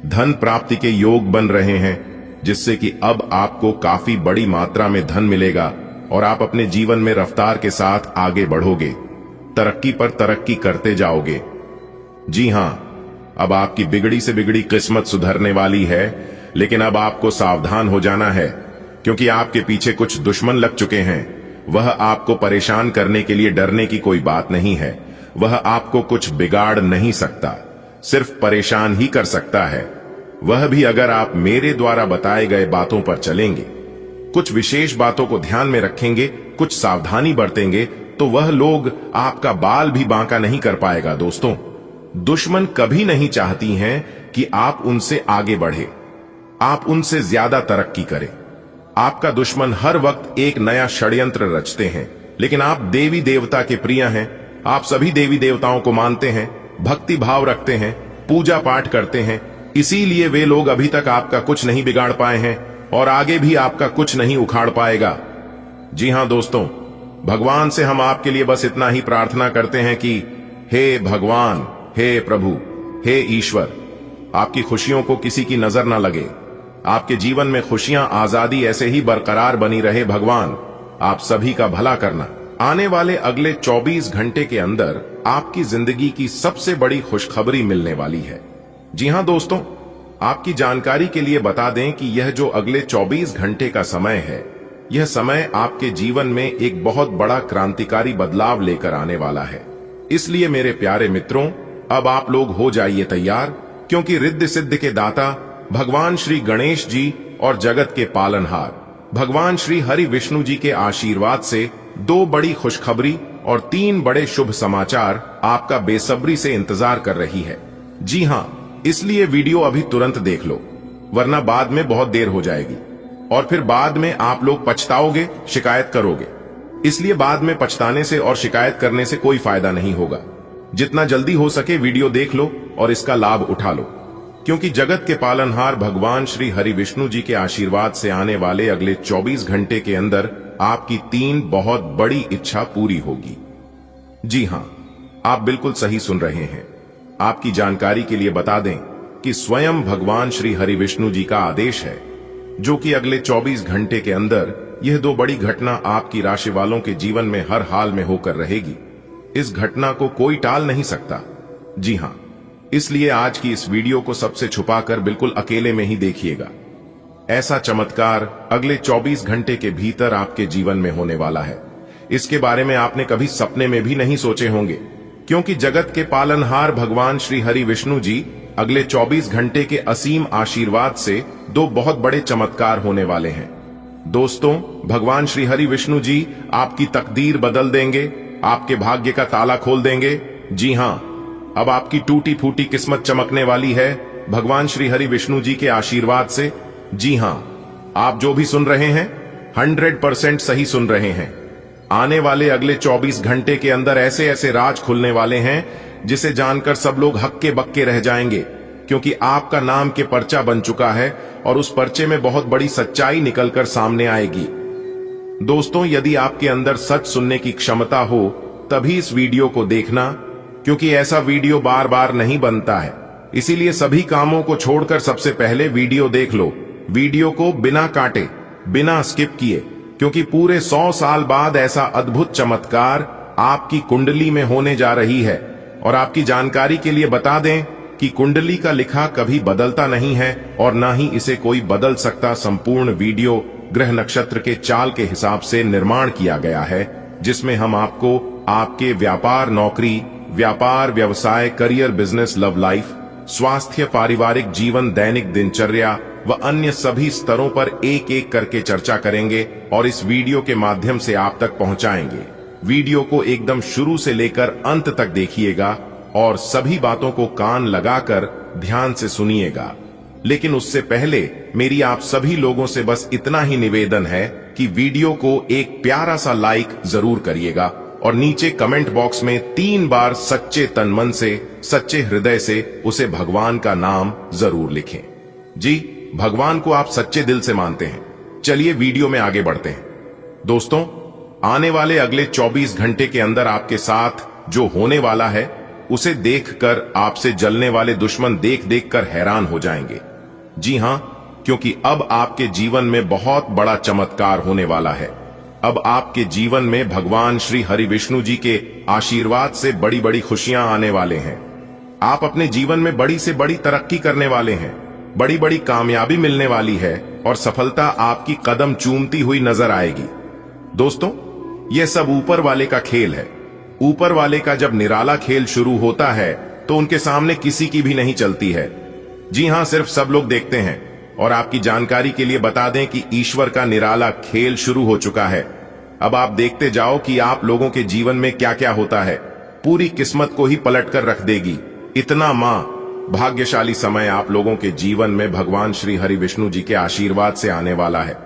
Speaker 1: धन प्राप्ति के योग बन रहे हैं, जिससे कि अब आपको काफी बड़ी मात्रा में धन मिलेगा और आप अपने जीवन में रफ्तार के साथ आगे बढ़ोगे, तरक्की पर तरक्की करते जाओगे। जी हां, अब आपकी बिगड़ी से बिगड़ी किस्मत सुधरने वाली है, लेकिन अब आपको सावधान हो जाना है, क्योंकि आपके पीछे कुछ दुश्मन लग चुके हैं। वह आपको परेशान करने के लिए डरने की कोई बात नहीं है। वह आपको कुछ बिगाड़ नहीं सकता, सिर्फ परेशान ही कर सकता है। वह भी अगर आप मेरे द्वारा बताए गए बातों पर चलेंगे, कुछ विशेष बातों को ध्यान में रखेंगे, कुछ सावधानी बरतेंगे, तो वह लोग आपका बाल भी बांका नहीं कर पाएगा। दोस्तों, दुश्मन कभी नहीं चाहती हैं कि आप उनसे आगे बढ़े, आप उनसे ज्यादा तरक्की करें। आपका दुश्मन हर वक्त एक नया षड्यंत्र रचते हैं, लेकिन आप देवी देवता के प्रिय हैं। आप सभी देवी देवताओं को मानते हैं, भक्ति भाव रखते हैं, पूजा पाठ करते हैं, इसीलिए वे लोग अभी तक आपका कुछ नहीं बिगाड़ पाए हैं और आगे भी आपका कुछ नहीं उखाड़ पाएगा। जी हां दोस्तों, भगवान से हम आपके लिए बस इतना ही प्रार्थना करते हैं कि हे भगवान, हे प्रभु, हे ईश्वर, आपकी खुशियों को किसी की नजर न लगे, आपके जीवन में खुशियां, आजादी ऐसे ही बरकरार बनी रहे। भगवान आप सभी का भला करना। आने वाले अगले 24 घंटे के अंदर आपकी जिंदगी की सबसे बड़ी खुशखबरी मिलने वाली है। जी हां दोस्तों, आपकी जानकारी के लिए बता दें कि यह जो अगले 24 घंटे का समय है, यह समय आपके जीवन में एक बहुत बड़ा क्रांतिकारी बदलाव लेकर आने वाला है। इसलिए मेरे प्यारे मित्रों, अब आप लोग हो जाइए तैयार, क्योंकि रिद्धि सिद्धि के दाता भगवान श्री गणेश जी और जगत के पालनहार भगवान श्री हरि विष्णु जी के आशीर्वाद से 2 बड़ी खुशखबरी और 3 बड़े शुभ समाचार आपका बेसब्री से इंतजार कर रही है। जी हां, इसलिए वीडियो अभी तुरंत देख लो, वरना बाद में बहुत देर हो जाएगी और फिर बाद में आप लोग पछताओगे, शिकायत करोगे। इसलिए बाद में पछताने से और शिकायत करने से कोई फायदा नहीं होगा। जितना जल्दी हो सके वीडियो देख लो और इसका लाभ उठा लो, क्योंकि जगत के पालनहार भगवान श्री हरि विष्णु जी के आशीर्वाद से आने वाले अगले 24 घंटे के अंदर आपकी 3 बहुत बड़ी इच्छा पूरी होगी। जी हां, आप बिल्कुल सही सुन रहे हैं। आपकी जानकारी के लिए बता दें कि स्वयं भगवान श्री हरि विष्णु जी का आदेश है, जो कि अगले 24 घंटे के अंदर यह 2 बड़ी घटना आपकी राशि वालों के जीवन में हर हाल में होकर रहेगी। इस घटना को कोई टाल नहीं सकता। जी हां, इसलिए आज की इस वीडियो को सबसे छुपाकर बिल्कुल अकेले में ही देखिएगा। ऐसा चमत्कार अगले 24 घंटे के भीतर आपके जीवन में होने वाला है। इसके बारे में आपने कभी सपने में भी नहीं सोचे होंगे, क्योंकि जगत के पालनहार भगवान श्री हरि विष्णु जी अगले 24 घंटे के असीम आशीर्वाद से 2 बहुत बड़े चमत्कार होने वाले हैं। दोस्तों, भगवान श्री हरि विष्णु जी आपकी तकदीर बदल देंगे, आपके भाग्य का ताला खोल देंगे। जी हां, अब आपकी टूटी फूटी किस्मत चमकने वाली है भगवान श्री हरि विष्णु जी के आशीर्वाद से। जी हां, आप जो भी सुन रहे हैं 100% सही सुन रहे हैं। आने वाले अगले 24 घंटे के अंदर ऐसे ऐसे राज खुलने वाले हैं जिसे जानकर सब लोग हक्के बक्के रह जाएंगे, क्योंकि आपका नाम के पर्चा बन चुका है और उस पर्चे में बहुत बड़ी सच्चाई निकलकर सामने आएगी। दोस्तों, यदि आपके अंदर सच सुनने की क्षमता हो तभी इस वीडियो को देखना, क्योंकि ऐसा वीडियो बार बार नहीं बनता है। इसीलिए सभी कामों को छोड़कर सबसे पहले वीडियो देख लो। वीडियो को बिना काटे, बिना स्किप किए, क्योंकि पूरे 100 साल बाद ऐसा अद्भुत चमत्कार आपकी कुंडली में होने जा रही है। और आपकी जानकारी के लिए बता दें कि कुंडली का लिखा कभी बदलता नहीं है और ना ही इसे कोई बदल सकता। संपूर्ण वीडियो ग्रह नक्षत्र के चाल के हिसाब से निर्माण किया गया है, जिसमें हम आपको आपके व्यापार, नौकरी, व्यापार, व्यवसाय, करियर, बिजनेस, लव लाइफ, स्वास्थ्य, पारिवारिक जीवन, दैनिक दिनचर्या व अन्य सभी स्तरों पर एक एक करके चर्चा करेंगे और इस वीडियो के माध्यम से आप तक पहुंचाएंगे। वीडियो को एकदम शुरू से लेकर अंत तक देखिएगा और सभी बातों को कान लगाकर ध्यान से सुनिएगा। लेकिन उससे पहले मेरी आप सभी लोगों से बस इतना ही निवेदन है कि वीडियो को एक प्यारा सा लाइक जरूर करिएगा और नीचे कमेंट बॉक्स में 3 बार सच्चे तन मन से, सच्चे हृदय से उसे भगवान का नाम जरूर लिखें। जी, भगवान को आप सच्चे दिल से मानते हैं। चलिए वीडियो में आगे बढ़ते हैं। दोस्तों, आने वाले अगले 24 घंटे के अंदर आपके साथ जो होने वाला है उसे देखकर आपसे जलने वाले दुश्मन देख देख कर हैरान हो जाएंगे। जी हां, क्योंकि अब आपके जीवन में बहुत बड़ा चमत्कार होने वाला है। अब आपके जीवन में भगवान श्री हरि विष्णु जी के आशीर्वाद से बड़ी बड़ी खुशियां आने वाले हैं। आप अपने जीवन में बड़ी से बड़ी तरक्की करने वाले हैं, बड़ी बड़ी कामयाबी मिलने वाली है और सफलता आपकी कदम चूमती हुई नजर आएगी। दोस्तों, यह सब ऊपर वाले का खेल है। ऊपर वाले का जब निराला खेल शुरू होता है तो उनके सामने किसी की भी नहीं चलती है। जी हां, सिर्फ सब लोग देखते हैं। और आपकी जानकारी के लिए बता दें कि ईश्वर का निराला खेल शुरू हो चुका है। अब आप देखते जाओ कि आप लोगों के जीवन में क्या क्या होता है। पूरी किस्मत को ही पलट कर रख देगी। इतना भाग्यशाली समय आप लोगों के जीवन में भगवान श्री हरि विष्णु जी के आशीर्वाद से आने वाला है।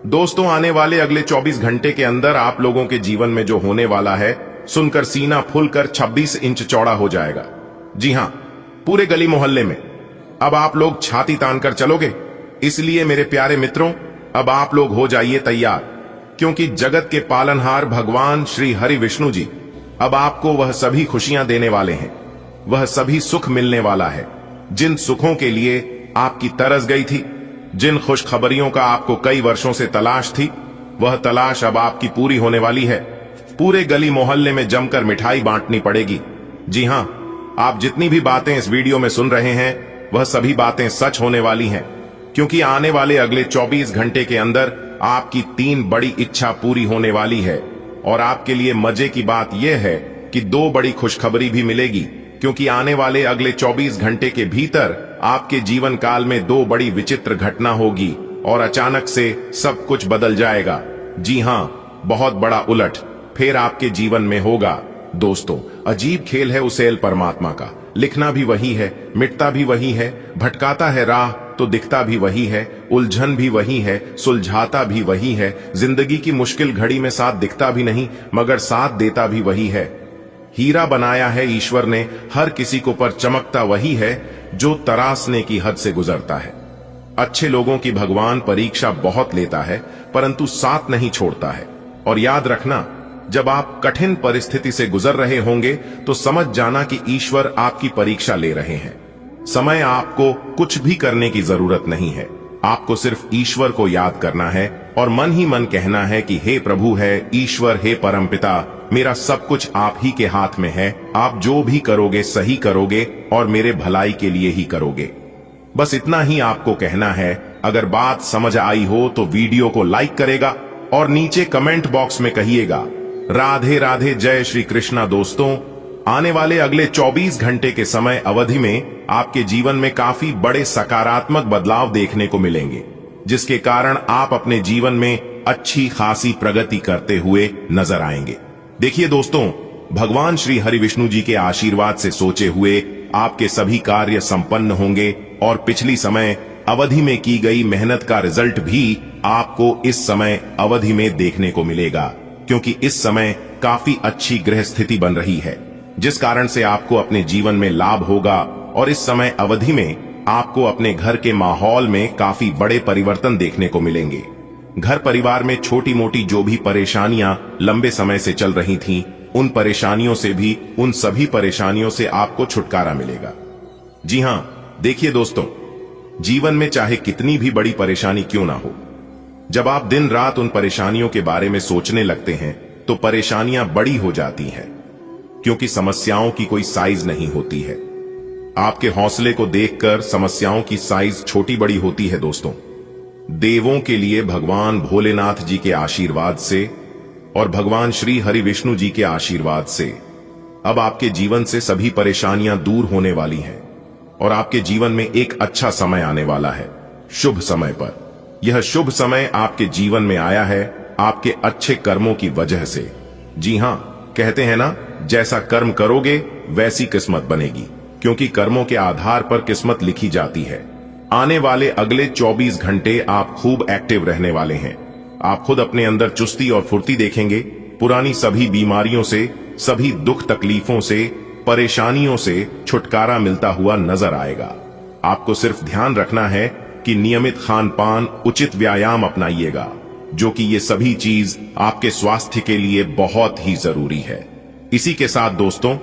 Speaker 1: दोस्तों, आने वाले अगले 24 घंटे के अंदर आप लोगों के जीवन में जो होने वाला है, सुनकर सीना फूलकर 26 इंच चौड़ा हो जाएगा। जी हां, पूरे गली मोहल्ले में अब आप लोग छाती तानकर चलोगे। इसलिए मेरे प्यारे मित्रों, अब आप लोग हो जाइए तैयार, क्योंकि जगत के पालनहार भगवान श्री हरि विष्णु जी अब आपको वह सभी खुशियां देने वाले हैं। वह सभी सुख मिलने वाला है जिन सुखों के लिए आपकी तरस गई थी, जिन खुशखबरियों का आपको कई वर्षों से तलाश थी, वह तलाश अब आपकी पूरी होने वाली है। पूरे गली मोहल्ले में जमकर मिठाई बांटनी पड़ेगी। जी हां, आप जितनी भी बातें इस वीडियो में सुन रहे हैं, वह सभी बातें सच होने वाली हैं, क्योंकि आने वाले अगले 24 घंटे के अंदर आपकी 3 बड़ी इच्छा पूरी होने वाली है। और आपके लिए मजे की बात यह है कि 2 बड़ी खुशखबरी भी मिलेगी, क्योंकि आने वाले अगले 24 घंटे के भीतर आपके जीवन काल में 2 बड़ी विचित्र घटना होगी और अचानक से सब कुछ बदल जाएगा। जी हां, बहुत बड़ा उलट फेर आपके जीवन में होगा। दोस्तों, अजीब खेल है उसेल परमात्मा का। लिखना भी वही है, मिटता भी वही है, भटकाता है राह तो दिखता भी वही है, उलझन भी वही है, सुलझाता भी वही है, जिंदगी की मुश्किल घड़ी में साथ दिखता भी नहीं मगर साथ देता भी वही है। हीरा बनाया है ईश्वर ने हर किसी को, पर चमकता वही है जो तरासने की हद से गुजरता है। अच्छे लोगों की भगवान परीक्षा बहुत लेता है, परंतु साथ नहीं छोड़ता है। और याद रखना, जब आप कठिन परिस्थिति से गुजर रहे होंगे तो समझ जाना कि ईश्वर आपकी परीक्षा ले रहे हैं। समय आपको कुछ भी करने की जरूरत नहीं है, आपको सिर्फ ईश्वर को याद करना है और मन ही मन कहना है कि हे प्रभु, है ईश्वर, हे परमपिता, मेरा सब कुछ आप ही के हाथ में है। आप जो भी करोगे सही करोगे और मेरे भलाई के लिए ही करोगे। बस इतना ही आपको कहना है। अगर बात समझ आई हो तो वीडियो को लाइक करेगा और नीचे कमेंट बॉक्स में कहिएगा राधे राधे, जय श्री कृष्णा। दोस्तों, आने वाले अगले 24 घंटे के समय अवधि में आपके जीवन में काफी बड़े सकारात्मक बदलाव देखने को मिलेंगे, जिसके कारण आप अपने जीवन में अच्छी खासी प्रगति करते हुए नजर आएंगे। देखिए दोस्तों, भगवान श्री हरि विष्णु जी के आशीर्वाद से सोचे हुए आपके सभी कार्य संपन्न होंगे और पिछली समय अवधि में की गई मेहनत का रिजल्ट भी आपको इस समय अवधि में देखने को मिलेगा, क्योंकि इस समय काफी अच्छी ग्रह स्थिति बन रही है, जिस कारण से आपको अपने जीवन में लाभ होगा। और इस समय अवधि में आपको अपने घर के माहौल में काफी बड़े परिवर्तन देखने को मिलेंगे। घर परिवार में छोटी मोटी जो भी परेशानियां लंबे समय से चल रही थीं, उन परेशानियों से भी, उन सभी परेशानियों से आपको छुटकारा मिलेगा। जी हां, देखिए दोस्तों, जीवन में चाहे कितनी भी बड़ी परेशानी क्यों ना हो, जब आप दिन रात उन परेशानियों के बारे में सोचने लगते हैं तो परेशानियां बड़ी हो जाती हैं, क्योंकि समस्याओं की कोई साइज नहीं होती है। आपके हौसले को देखकर समस्याओं की साइज छोटी बड़ी होती है। दोस्तों, देवों के लिए भगवान भोलेनाथ जी के आशीर्वाद से और भगवान श्री हरि विष्णु जी के आशीर्वाद से अब आपके जीवन से सभी परेशानियां दूर होने वाली हैं और आपके जीवन में एक अच्छा समय आने वाला है, शुभ समय पर। यह शुभ समय आपके जीवन में आया है आपके अच्छे कर्मों की वजह से। जी हां, कहते हैं ना, जैसा कर्म करोगे वैसी किस्मत बनेगी, क्योंकि कर्मों के आधार पर किस्मत लिखी जाती है। आने वाले अगले 24 घंटे आप खूब एक्टिव रहने वाले हैं। आप खुद अपने अंदर चुस्ती और फुर्ती देखेंगे। पुरानी सभी बीमारियों से, सभी दुख तकलीफों से, परेशानियों से छुटकारा मिलता हुआ नजर आएगा। आपको सिर्फ ध्यान रखना है कि नियमित खान पान, उचित व्यायाम अपनाइएगा, जो कि ये सभी चीज आपके स्वास्थ्य के लिए बहुत ही जरूरी है। इसी के साथ दोस्तों,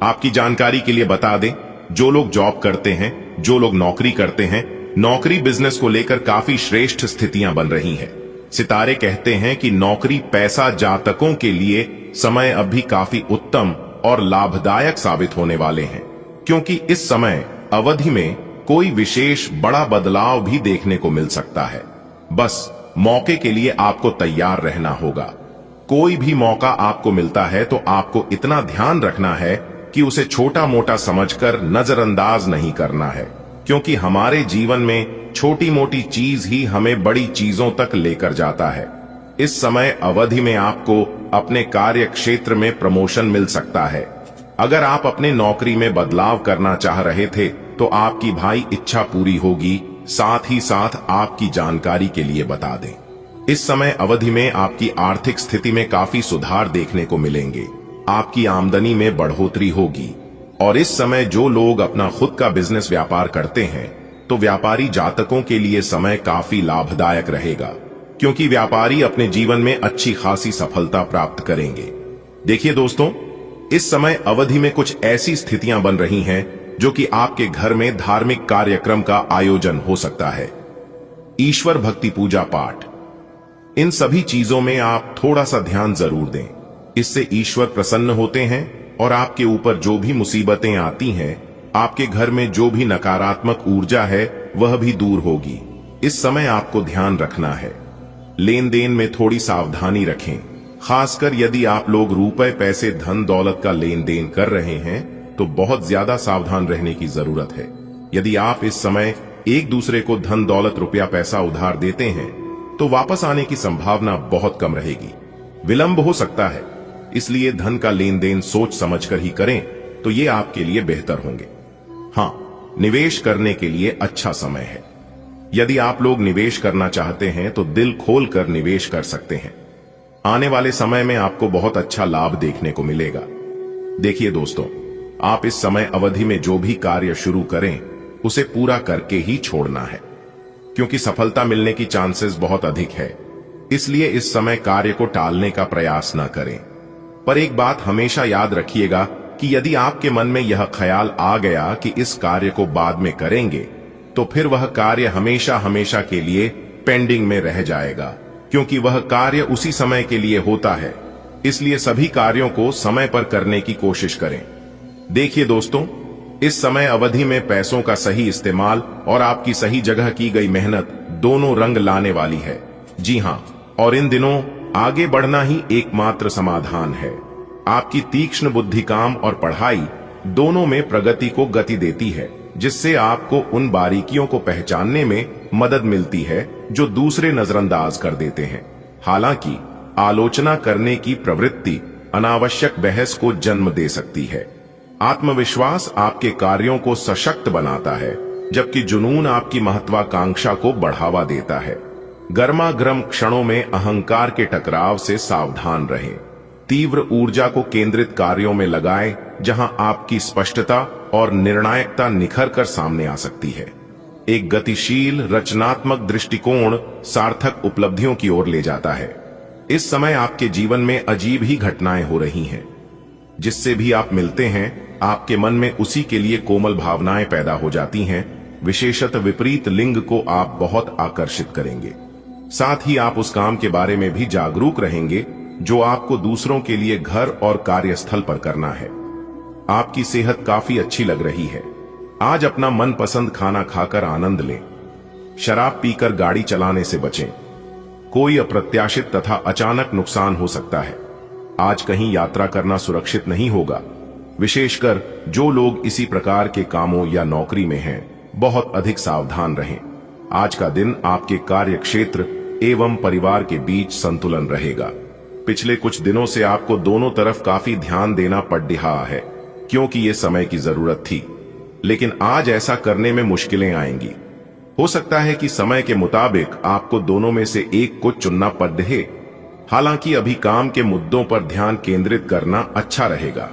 Speaker 1: आपकी जानकारी के लिए बता दें, जो लोग जॉब करते हैं, जो लोग नौकरी करते हैं, नौकरी बिजनेस को लेकर काफी श्रेष्ठ स्थितियां बन रही हैं। सितारे कहते हैं कि नौकरी पैसा जातकों के लिए समय अब भी काफी उत्तम और लाभदायक साबित होने वाले हैं, क्योंकि इस समय अवधि में कोई विशेष बड़ा बदलाव भी देखने को मिल सकता है। बस मौके के लिए आपको तैयार रहना होगा। कोई भी मौका आपको मिलता है तो आपको इतना ध्यान रखना है कि उसे छोटा मोटा समझकर नजरअंदाज नहीं करना है, क्योंकि हमारे जीवन में छोटी मोटी चीज ही हमें बड़ी चीजों तक लेकर जाता है। इस समय अवधि में आपको अपने कार्य क्षेत्र में प्रमोशन मिल सकता है। अगर आप अपने नौकरी में बदलाव करना चाह रहे थे तो आपकी भाई इच्छा पूरी होगी। साथ ही साथ आपकी जानकारी के लिए बता दें, इस समय अवधि में आपकी आर्थिक स्थिति में काफी सुधार देखने को मिलेंगे। आपकी आमदनी में बढ़ोतरी होगी। और इस समय जो लोग अपना खुद का बिजनेस व्यापार करते हैं तो व्यापारी जातकों के लिए समय काफी लाभदायक रहेगा, क्योंकि व्यापारी अपने जीवन में अच्छी खासी सफलता प्राप्त करेंगे। देखिए दोस्तों, इस समय अवधि में कुछ ऐसी स्थितियां बन रही हैं जो कि आपके घर में धार्मिक कार्यक्रम का आयोजन हो सकता है। ईश्वर भक्ति, पूजा पाठ, इन सभी चीजों में आप थोड़ा सा ध्यान जरूर दें। इससे ईश्वर प्रसन्न होते हैं और आपके ऊपर जो भी मुसीबतें आती हैं आपके घर में जो भी नकारात्मक ऊर्जा है वह भी दूर होगी। इस समय आपको ध्यान रखना है, लेन देन में थोड़ी सावधानी रखें। खासकर यदि आप लोग रुपए, पैसे, धन दौलत का लेन देन कर रहे हैं तो बहुत ज्यादा सावधान रहने की जरूरत है। यदि आप इस समय एक दूसरे को धन दौलत, रुपया, पैसा उधार देते हैं तो वापस आने की संभावना बहुत कम रहेगी। विलंब हो सकता है, इसलिए धन का लेन देन सोच समझकर ही करें तो ये आपके लिए बेहतर होंगे। हाँ, निवेश करने के लिए अच्छा समय है। यदि आप लोग निवेश करना चाहते हैं तो दिल खोल कर निवेश कर सकते हैं। आने वाले समय में आपको बहुत अच्छा लाभ देखने को मिलेगा। देखिए दोस्तों, आप इस समय अवधि में जो भी कार्य शुरू करें उसे पूरा करके ही छोड़ना है, क्योंकि सफलता मिलने की चांसेस बहुत अधिक है। इसलिए इस समय कार्य को टालने का प्रयास न करें। पर एक बात हमेशा याद रखिएगा कि यदि आपके मन में यह ख्याल आ गया कि इस कार्य को बाद में करेंगे तो फिर वह कार्य हमेशा हमेशा के लिए पेंडिंग में रह जाएगा, क्योंकि वह कार्य उसी समय के लिए होता है। इसलिए सभी कार्यों को समय पर करने की कोशिश करें। देखिए दोस्तों, इस समय अवधि में पैसों का सही इस्तेमाल और आपकी सही जगह की गई मेहनत दोनों रंग लाने वाली है। जी हां, और इन दिनों आगे बढ़ना ही एकमात्र समाधान है। आपकी तीक्ष्ण बुद्धि, काम और पढ़ाई दोनों में प्रगति को गति देती है, जिससे आपको उन बारीकियों को पहचानने में मदद मिलती है जो दूसरे नजरअंदाज कर देते हैं। हालांकि आलोचना करने की प्रवृत्ति अनावश्यक बहस को जन्म दे सकती है। आत्मविश्वास आपके कार्यों को सशक्त बनाता है, जबकि जुनून आपकी महत्वाकांक्षा को बढ़ावा देता है। गर्मागर्म क्षणों में अहंकार के टकराव से सावधान रहें। तीव्र ऊर्जा को केंद्रित कार्यों में लगाएं, जहां आपकी स्पष्टता और निर्णायकता निखर कर सामने आ सकती है। एक गतिशील, रचनात्मक दृष्टिकोण सार्थक उपलब्धियों की ओर ले जाता है। इस समय आपके जीवन में अजीब ही घटनाएं हो रही हैं। जिससे भी आप मिलते हैं, आपके मन में उसी के लिए कोमल भावनाएं पैदा हो जाती हैं। विशेषतः विपरीत लिंग को आप बहुत आकर्षित करेंगे। साथ ही आप उस काम के बारे में भी जागरूक रहेंगे जो आपको दूसरों के लिए घर और कार्यस्थल पर करना है। आपकी सेहत काफी अच्छी लग रही है। आज अपना मनपसंद खाना खाकर आनंद लें। शराब पीकर गाड़ी चलाने से बचें। कोई अप्रत्याशित तथा अचानक नुकसान हो सकता है। आज कहीं यात्रा करना सुरक्षित नहीं होगा। विशेषकर जो लोग इसी प्रकार के कामों या नौकरी में हैं, बहुत अधिक सावधान रहें। आज का दिन आपके कार्य क्षेत्र एवं परिवार के बीच संतुलन रहेगा। पिछले कुछ दिनों से आपको दोनों तरफ काफी ध्यान देना पड़ रहा है, क्योंकि ये समय की जरूरत थी। लेकिन आज ऐसा करने में मुश्किलें आएंगी। हो सकता है कि समय के मुताबिक आपको दोनों में से एक को चुनना पड़ रहे। हालांकि अभी काम के मुद्दों पर ध्यान केंद्रित करना अच्छा रहेगा,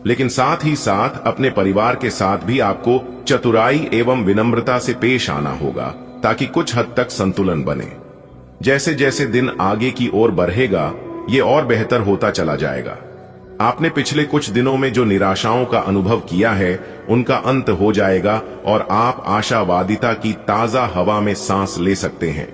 Speaker 1: लेकिन साथ ही साथ अपने परिवार के साथ भी आपको चतुराई एवं विनम्रता से पेश आना होगा, ताकि कुछ हद तक संतुलन बने। जैसे जैसे दिन आगे की ओर बढ़ेगा, ये और बेहतर होता चला जाएगा। आपने पिछले कुछ दिनों में जो निराशाओं का अनुभव किया है, उनका अंत हो जाएगा और आप आशावादिता की ताजा हवा में सांस ले सकते हैं।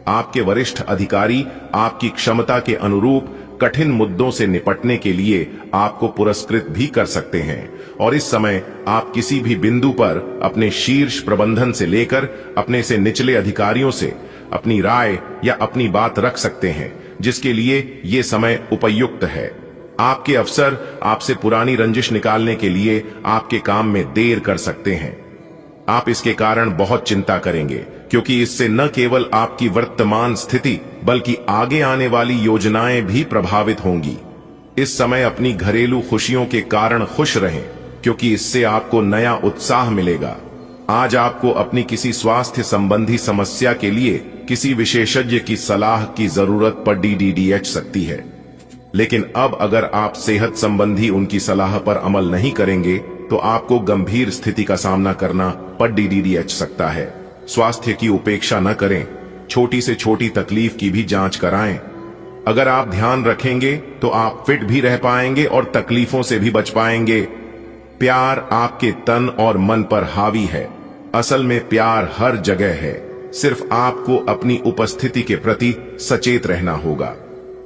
Speaker 1: आपके वरिष्ठ अधिकारी आपकी क्षमता के अनुरूप कठिन मुद्दों से निपटने के लिए आपको पुरस्कृत भी कर सकते हैं। और इस समय आप किसी भी बिंदु पर अपने शीर्ष प्रबंधन से लेकर अपने से निचले अधिकारियों से अपनी राय या अपनी बात रख सकते हैं, जिसके लिए ये समय उपयुक्त है। आपके अफसर आपसे पुरानी रंजिश निकालने के लिए आपके काम में देर कर सकते हैं। आप इसके कारण बहुत चिंता करेंगे, क्योंकि इससे न केवल आपकी वर्तमान स्थिति बल्कि आगे आने वाली योजनाएं भी प्रभावित होंगी। इस समय अपनी घरेलू खुशियों के कारण खुश रहें, क्योंकि इससे आपको नया उत्साह मिलेगा। आज आपको अपनी किसी स्वास्थ्य संबंधी समस्या के लिए किसी विशेषज्ञ की सलाह की जरूरत पड़ सकती है। लेकिन अब अगर आप सेहत संबंधी उनकी सलाह पर अमल नहीं करेंगे तो आपको गंभीर स्थिति का सामना करना पड़ सकता है। स्वास्थ्य की उपेक्षा न करें। छोटी से छोटी तकलीफ की भी जांच कराएं। अगर आप ध्यान रखेंगे तो आप फिट भी रह पाएंगे और तकलीफों से भी बच पाएंगे। प्यार आपके तन और मन पर हावी है। असल में प्यार हर जगह है, सिर्फ आपको अपनी उपस्थिति के प्रति सचेत रहना होगा।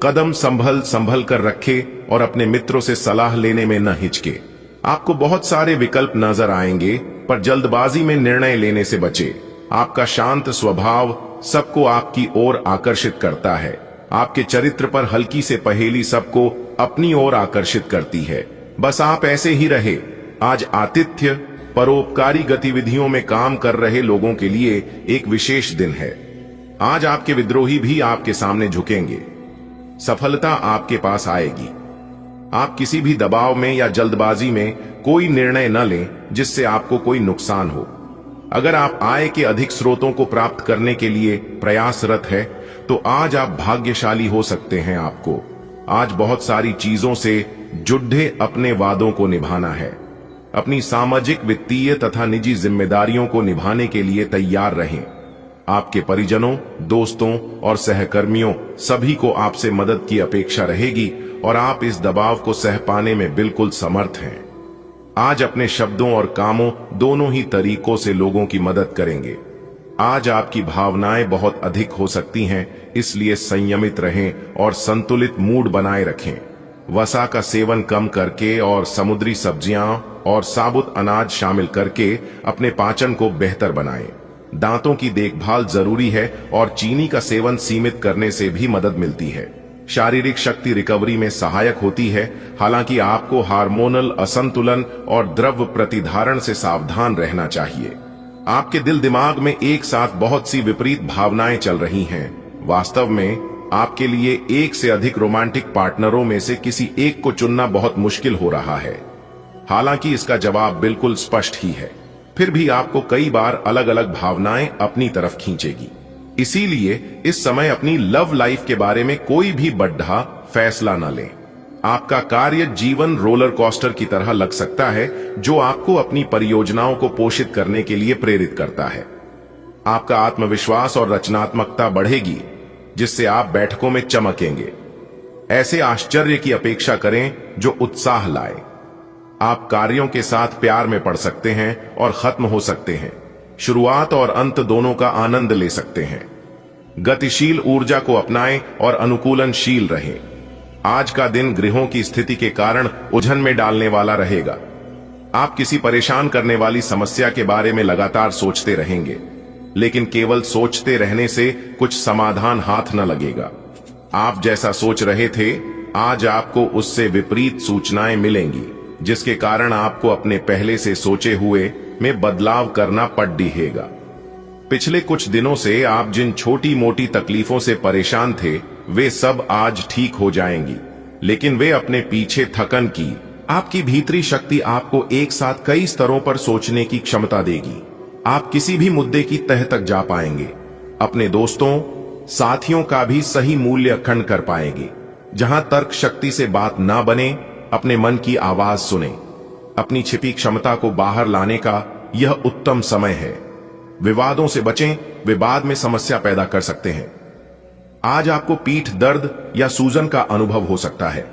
Speaker 1: कदम संभल कर रखे और अपने मित्रों से सलाह लेने में न हिचके। आपको बहुत सारे विकल्प नजर आएंगे, पर जल्दबाजी में निर्णय लेने से बचे। आपका शांत स्वभाव सबको आपकी ओर आकर्षित करता है। आपके चरित्र पर हल्की से पहेली सबको अपनी ओर आकर्षित करती है। बस आप ऐसे ही रहे। आज आतिथ्य, परोपकारी गतिविधियों में काम कर रहे लोगों के लिए एक विशेष दिन है। आज आपके विद्रोही भी आपके सामने झुकेंगे। सफलता आपके पास आएगी। आप किसी भी दबाव में या जल्दबाजी में कोई निर्णय न लें जिससे आपको कोई नुकसान हो। अगर आप आय के अधिक स्रोतों को प्राप्त करने के लिए प्रयासरत है तो आज आप भाग्यशाली हो सकते हैं। आपको आज बहुत सारी चीजों से जुड़े अपने वादों को निभाना है। अपनी सामाजिक, वित्तीय तथा निजी जिम्मेदारियों को निभाने के लिए तैयार रहें। आपके परिजनों, दोस्तों और सहकर्मियों सभी को आपसे मदद की अपेक्षा रहेगी और आप इस दबाव को सह पाने में बिल्कुल समर्थ हैं। आज अपने शब्दों और कामों दोनों ही तरीकों से लोगों की मदद करेंगे। आज आपकी भावनाएं बहुत अधिक हो सकती हैं, इसलिए संयमित रहें और संतुलित मूड बनाए रखें। वसा का सेवन कम करके और समुद्री सब्जियां और साबुत अनाज शामिल करके अपने पाचन को बेहतर बनाएं। दांतों की देखभाल जरूरी है और चीनी का सेवन सीमित करने से भी मदद मिलती है। शारीरिक शक्ति रिकवरी में सहायक होती है। हालांकि आपको हार्मोनल असंतुलन और द्रव्य प्रतिधारण से सावधान रहना चाहिए। आपके दिल दिमाग में एक साथ बहुत सी विपरीत भावनाएं चल रही हैं। वास्तव में आपके लिए एक से अधिक रोमांटिक पार्टनरों में से किसी एक को चुनना बहुत मुश्किल हो रहा है। हालांकि इसका जवाब बिल्कुल स्पष्ट ही है, फिर भी आपको कई बार अलग अलग भावनाएं अपनी तरफ खींचेगी। इसीलिए इस समय अपनी लव लाइफ के बारे में कोई भी बड्ढा फैसला न लें। आपका कार्य जीवन रोलर कोस्टर की तरह लग सकता है, जो आपको अपनी परियोजनाओं को पोषित करने के लिए प्रेरित करता है। आपका आत्मविश्वास और रचनात्मकता बढ़ेगी, जिससे आप बैठकों में चमकेंगे। ऐसे आश्चर्य की अपेक्षा करें जो उत्साह लाए। आप कार्यों के साथ प्यार में पड़ सकते हैं और खत्म हो सकते हैं। शुरुआत और अंत दोनों का आनंद ले सकते हैं। गतिशील ऊर्जा को अपनाएं और अनुकूलनशील रहें। आज का दिन ग्रहों की स्थिति के कारण उलझन में डालने वाला रहेगा। आप किसी परेशान करने वाली समस्या के बारे में लगातार सोचते रहेंगे, लेकिन केवल सोचते रहने से कुछ समाधान हाथ न लगेगा। आप जैसा सोच रहे थे, आज आपको उससे विपरीत सूचनाएं मिलेंगी, जिसके कारण आपको अपने पहले से सोचे हुए में बदलाव करना पड़ दिहेगा। पिछले कुछ दिनों से आप जिन छोटी मोटी तकलीफों से परेशान थे, वे सब आज ठीक हो जाएंगी, लेकिन वे अपने पीछे थकन की। आपकी भीतरी शक्ति आपको एक साथ कई स्तरों पर सोचने की क्षमता देगी। आप किसी भी मुद्दे की तह तक जा पाएंगे। अपने दोस्तों, साथियों का भी सही मूल्य अखंड कर पाएंगे। जहां तर्क शक्ति से बात ना बने, अपने मन की आवाज सुने। अपनी छिपी क्षमता को बाहर लाने का यह उत्तम समय है। विवादों से बचें, वे बाद में समस्या पैदा कर सकते हैं। आज आपको पीठ दर्द या सूजन का अनुभव हो सकता है।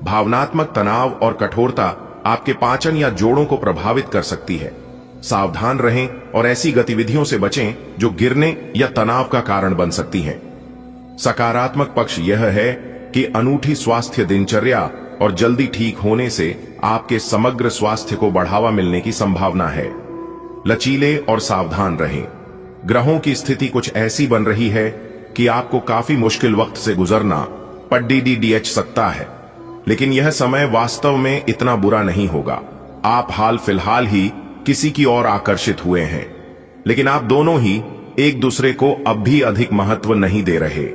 Speaker 1: भावनात्मक तनाव और कठोरता आपके पाचन या जोड़ों को प्रभावित कर सकती है। सावधान रहें और ऐसी गतिविधियों से बचें जो गिरने या तनाव का कारण बन सकती हैं। सकारात्मक पक्ष यह है कि अनूठी स्वास्थ्य दिनचर्या और जल्दी ठीक होने से आपके समग्र स्वास्थ्य को बढ़ावा मिलने की संभावना है। लचीले और सावधान रहें। ग्रहों की स्थिति कुछ ऐसी बन रही है कि आपको काफी मुश्किल वक्त से गुजरना पड़ सकता है, लेकिन यह समय वास्तव में इतना बुरा नहीं होगा। आप हाल फिलहाल ही किसी की ओर आकर्षित हुए हैं, लेकिन आप दोनों ही एक दूसरे को अब भी अधिक महत्व नहीं दे रहे।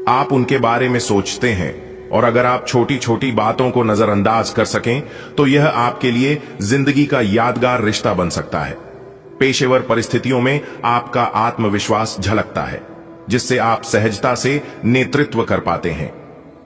Speaker 1: आप उनके बारे में सोचते हैं, और अगर आप छोटी छोटी बातों को नजरअंदाज कर सकें तो यह आपके लिए जिंदगी का यादगार रिश्ता बन सकता है। पेशेवर परिस्थितियों में आपका आत्मविश्वास झलकता है, जिससे आप सहजता से नेतृत्व कर पाते हैं।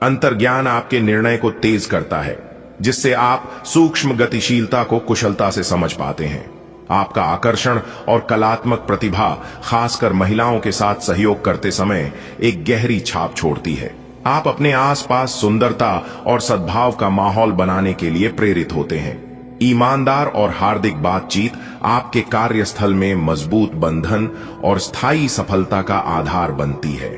Speaker 1: अंतर्ज्ञान आपके निर्णय को तेज करता है, जिससे आप सूक्ष्म गतिशीलता को कुशलता से समझ पाते हैं। आपका आकर्षण और कलात्मक प्रतिभा खासकर महिलाओं के साथ सहयोग करते समय एक गहरी छाप छोड़ती है। आप अपने आसपास सुंदरता और सद्भाव का माहौल बनाने के लिए प्रेरित होते हैं। ईमानदार और हार्दिक बातचीत आपके कार्यस्थल में मजबूत बंधन और स्थायी सफलता का आधार बनती है।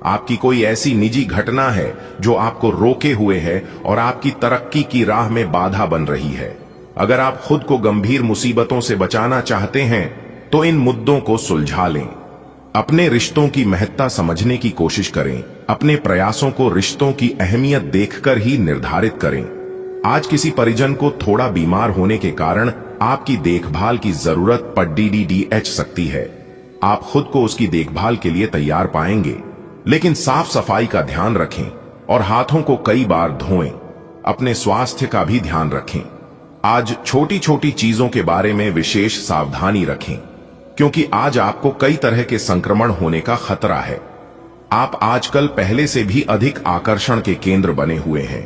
Speaker 1: आपकी कोई ऐसी निजी घटना है जो आपको रोके हुए है और आपकी तरक्की की राह में बाधा बन रही है। अगर आप खुद को गंभीर मुसीबतों से बचाना चाहते हैं तो इन मुद्दों को सुलझा लें। अपने रिश्तों की महत्ता समझने की कोशिश करें। अपने प्रयासों को रिश्तों की अहमियत देखकर ही निर्धारित करें। आज किसी परिजन को थोड़ा बीमार होने के कारण आपकी देखभाल की जरूरत पड़ सकती है। आप खुद को उसकी देखभाल के लिए तैयार पाएंगे, लेकिन साफ सफाई का ध्यान रखें और हाथों को कई बार धोएं। अपने स्वास्थ्य का भी ध्यान रखें। आज छोटी छोटी चीजों के बारे में विशेष सावधानी रखें, क्योंकि आज आपको कई तरह के संक्रमण होने का खतरा है। आप आजकल पहले से भी अधिक आकर्षण के केंद्र बने हुए हैं।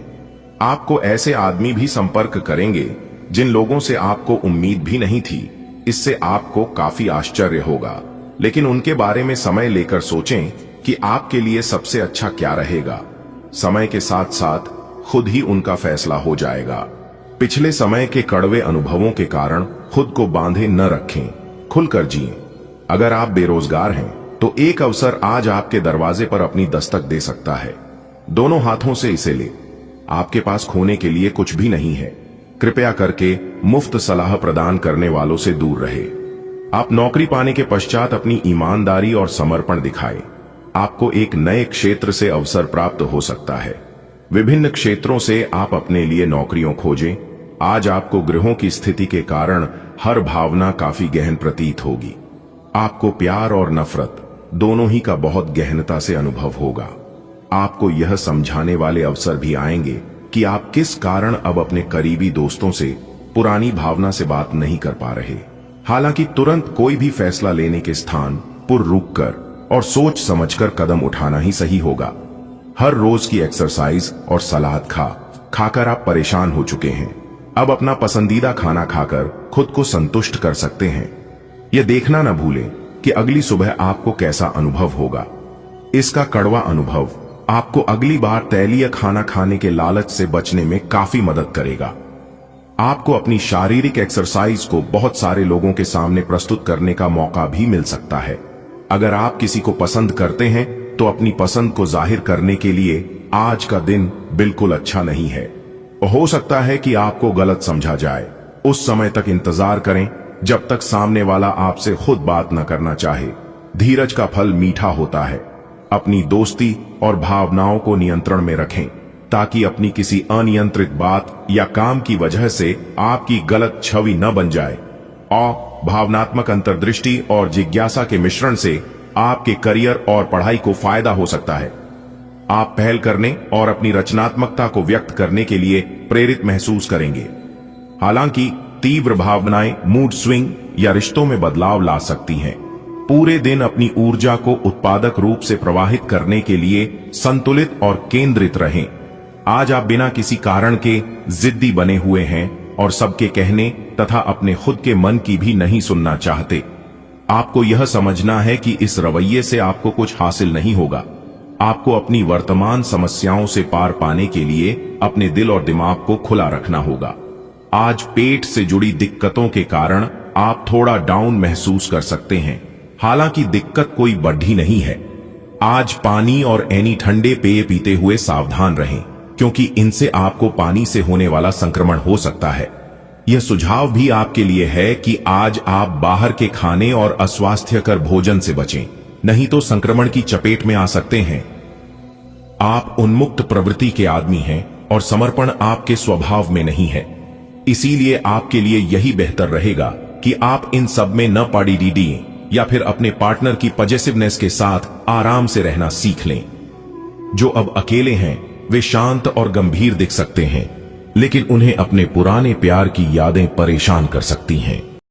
Speaker 1: आपको ऐसे आदमी भी संपर्क करेंगे जिन लोगों से आपको उम्मीद भी नहीं थी। इससे आपको काफी आश्चर्य होगा, लेकिन उनके बारे में समय लेकर सोचें कि आपके लिए सबसे अच्छा क्या रहेगा। समय के साथ साथ खुद ही उनका फैसला हो जाएगा। पिछले समय के कड़वे अनुभवों के कारण खुद को बांधे न रखें, खुलकर जिएं। अगर आप बेरोजगार हैं तो एक अवसर आज आपके दरवाजे पर अपनी दस्तक दे सकता है। दोनों हाथों से इसे ले। आपके पास खोने के लिए कुछ भी नहीं है। कृपया करके मुफ्त सलाह प्रदान करने वालों से दूर रहे। आप नौकरी पाने के पश्चात अपनी ईमानदारी और समर्पण दिखाएं। आपको एक नए क्षेत्र से अवसर प्राप्त हो सकता है। विभिन्न क्षेत्रों से आप अपने लिए नौकरियों खोजें। आज आपको ग्रहों की स्थिति के कारण हर भावना काफी गहन प्रतीत होगी। आपको प्यार और नफरत दोनों ही का बहुत गहनता से अनुभव होगा। आपको यह समझाने वाले अवसर भी आएंगे कि आप किस कारण अब अपने करीबी दोस्तों से पुरानी भावना से बात नहीं कर पा रहे। हालांकि तुरंत कोई भी फैसला लेने के स्थान पर रुककर और सोच समझकर कदम उठाना ही सही होगा। हर रोज की एक्सरसाइज और सलाद खाकर आप परेशान हो चुके हैं। अब अपना पसंदीदा खाना खाकर खुद को संतुष्ट कर सकते हैं। यह देखना न भूलें कि अगली सुबह आपको कैसा अनुभव होगा। इसका कड़वा अनुभव आपको अगली बार तैलीय खाना खाने के लालच से बचने में काफी मदद करेगा। आपको अपनी शारीरिक एक्सरसाइज को बहुत सारे लोगों के सामने प्रस्तुत करने का मौका भी मिल सकता है। अगर आप किसी को पसंद करते हैं तो अपनी पसंद को जाहिर करने के लिए आज का दिन बिल्कुल अच्छा नहीं है। हो सकता है कि आपको गलत समझा जाए। उस समय तक इंतजार करें जब तक सामने वाला आपसे खुद बात न करना चाहे। धीरज का फल मीठा होता है। अपनी दोस्ती और भावनाओं को नियंत्रण में रखें, ताकि अपनी किसी अनियंत्रित बात या काम की वजह से आपकी गलत छवि न बन जाए। और भावनात्मक अंतर्दृष्टि और जिज्ञासा के मिश्रण से आपके करियर और पढ़ाई को फायदा हो सकता है। आप पहल करने और अपनी रचनात्मकता को व्यक्त करने के लिए प्रेरित महसूस करेंगे। हालांकि तीव्र भावनाएं मूड स्विंग या रिश्तों में बदलाव ला सकती हैं। पूरे दिन अपनी ऊर्जा को उत्पादक रूप से प्रवाहित करने के लिए संतुलित और केंद्रित रहें। आज आप बिना किसी कारण के जिद्दी बने हुए हैं और सबके कहने तथा अपने खुद के मन की भी नहीं सुनना चाहते। आपको यह समझना है कि इस रवैये से आपको कुछ हासिल नहीं होगा। आपको अपनी वर्तमान समस्याओं से पार पाने के लिए अपने दिल और दिमाग को खुला रखना होगा। आज पेट से जुड़ी दिक्कतों के कारण आप थोड़ा डाउन महसूस कर सकते हैं। हालांकि दिक्कत कोई बड़ी नहीं है। आज पानी और एनी ठंडे पेय पीते हुए सावधान रहें, क्योंकि इनसे आपको पानी से होने वाला संक्रमण हो सकता है। यह सुझाव भी आपके लिए है कि आज आप बाहर के खाने और अस्वास्थ्यकर भोजन से बचें, नहीं तो संक्रमण की चपेट में आ सकते हैं। आप उन्मुक्त प्रवृत्ति के आदमी हैं और समर्पण आपके स्वभाव में नहीं है। इसीलिए आपके लिए यही बेहतर रहेगा कि आप इन सब में न पड़ी या फिर अपने पार्टनर की पॉजिटिवनेस के साथ आराम से रहना सीख लें। जो अब अकेले हैं वे शांत और गंभीर दिख सकते हैं, लेकिन उन्हें अपने पुराने प्यार की यादें परेशान कर सकती हैं।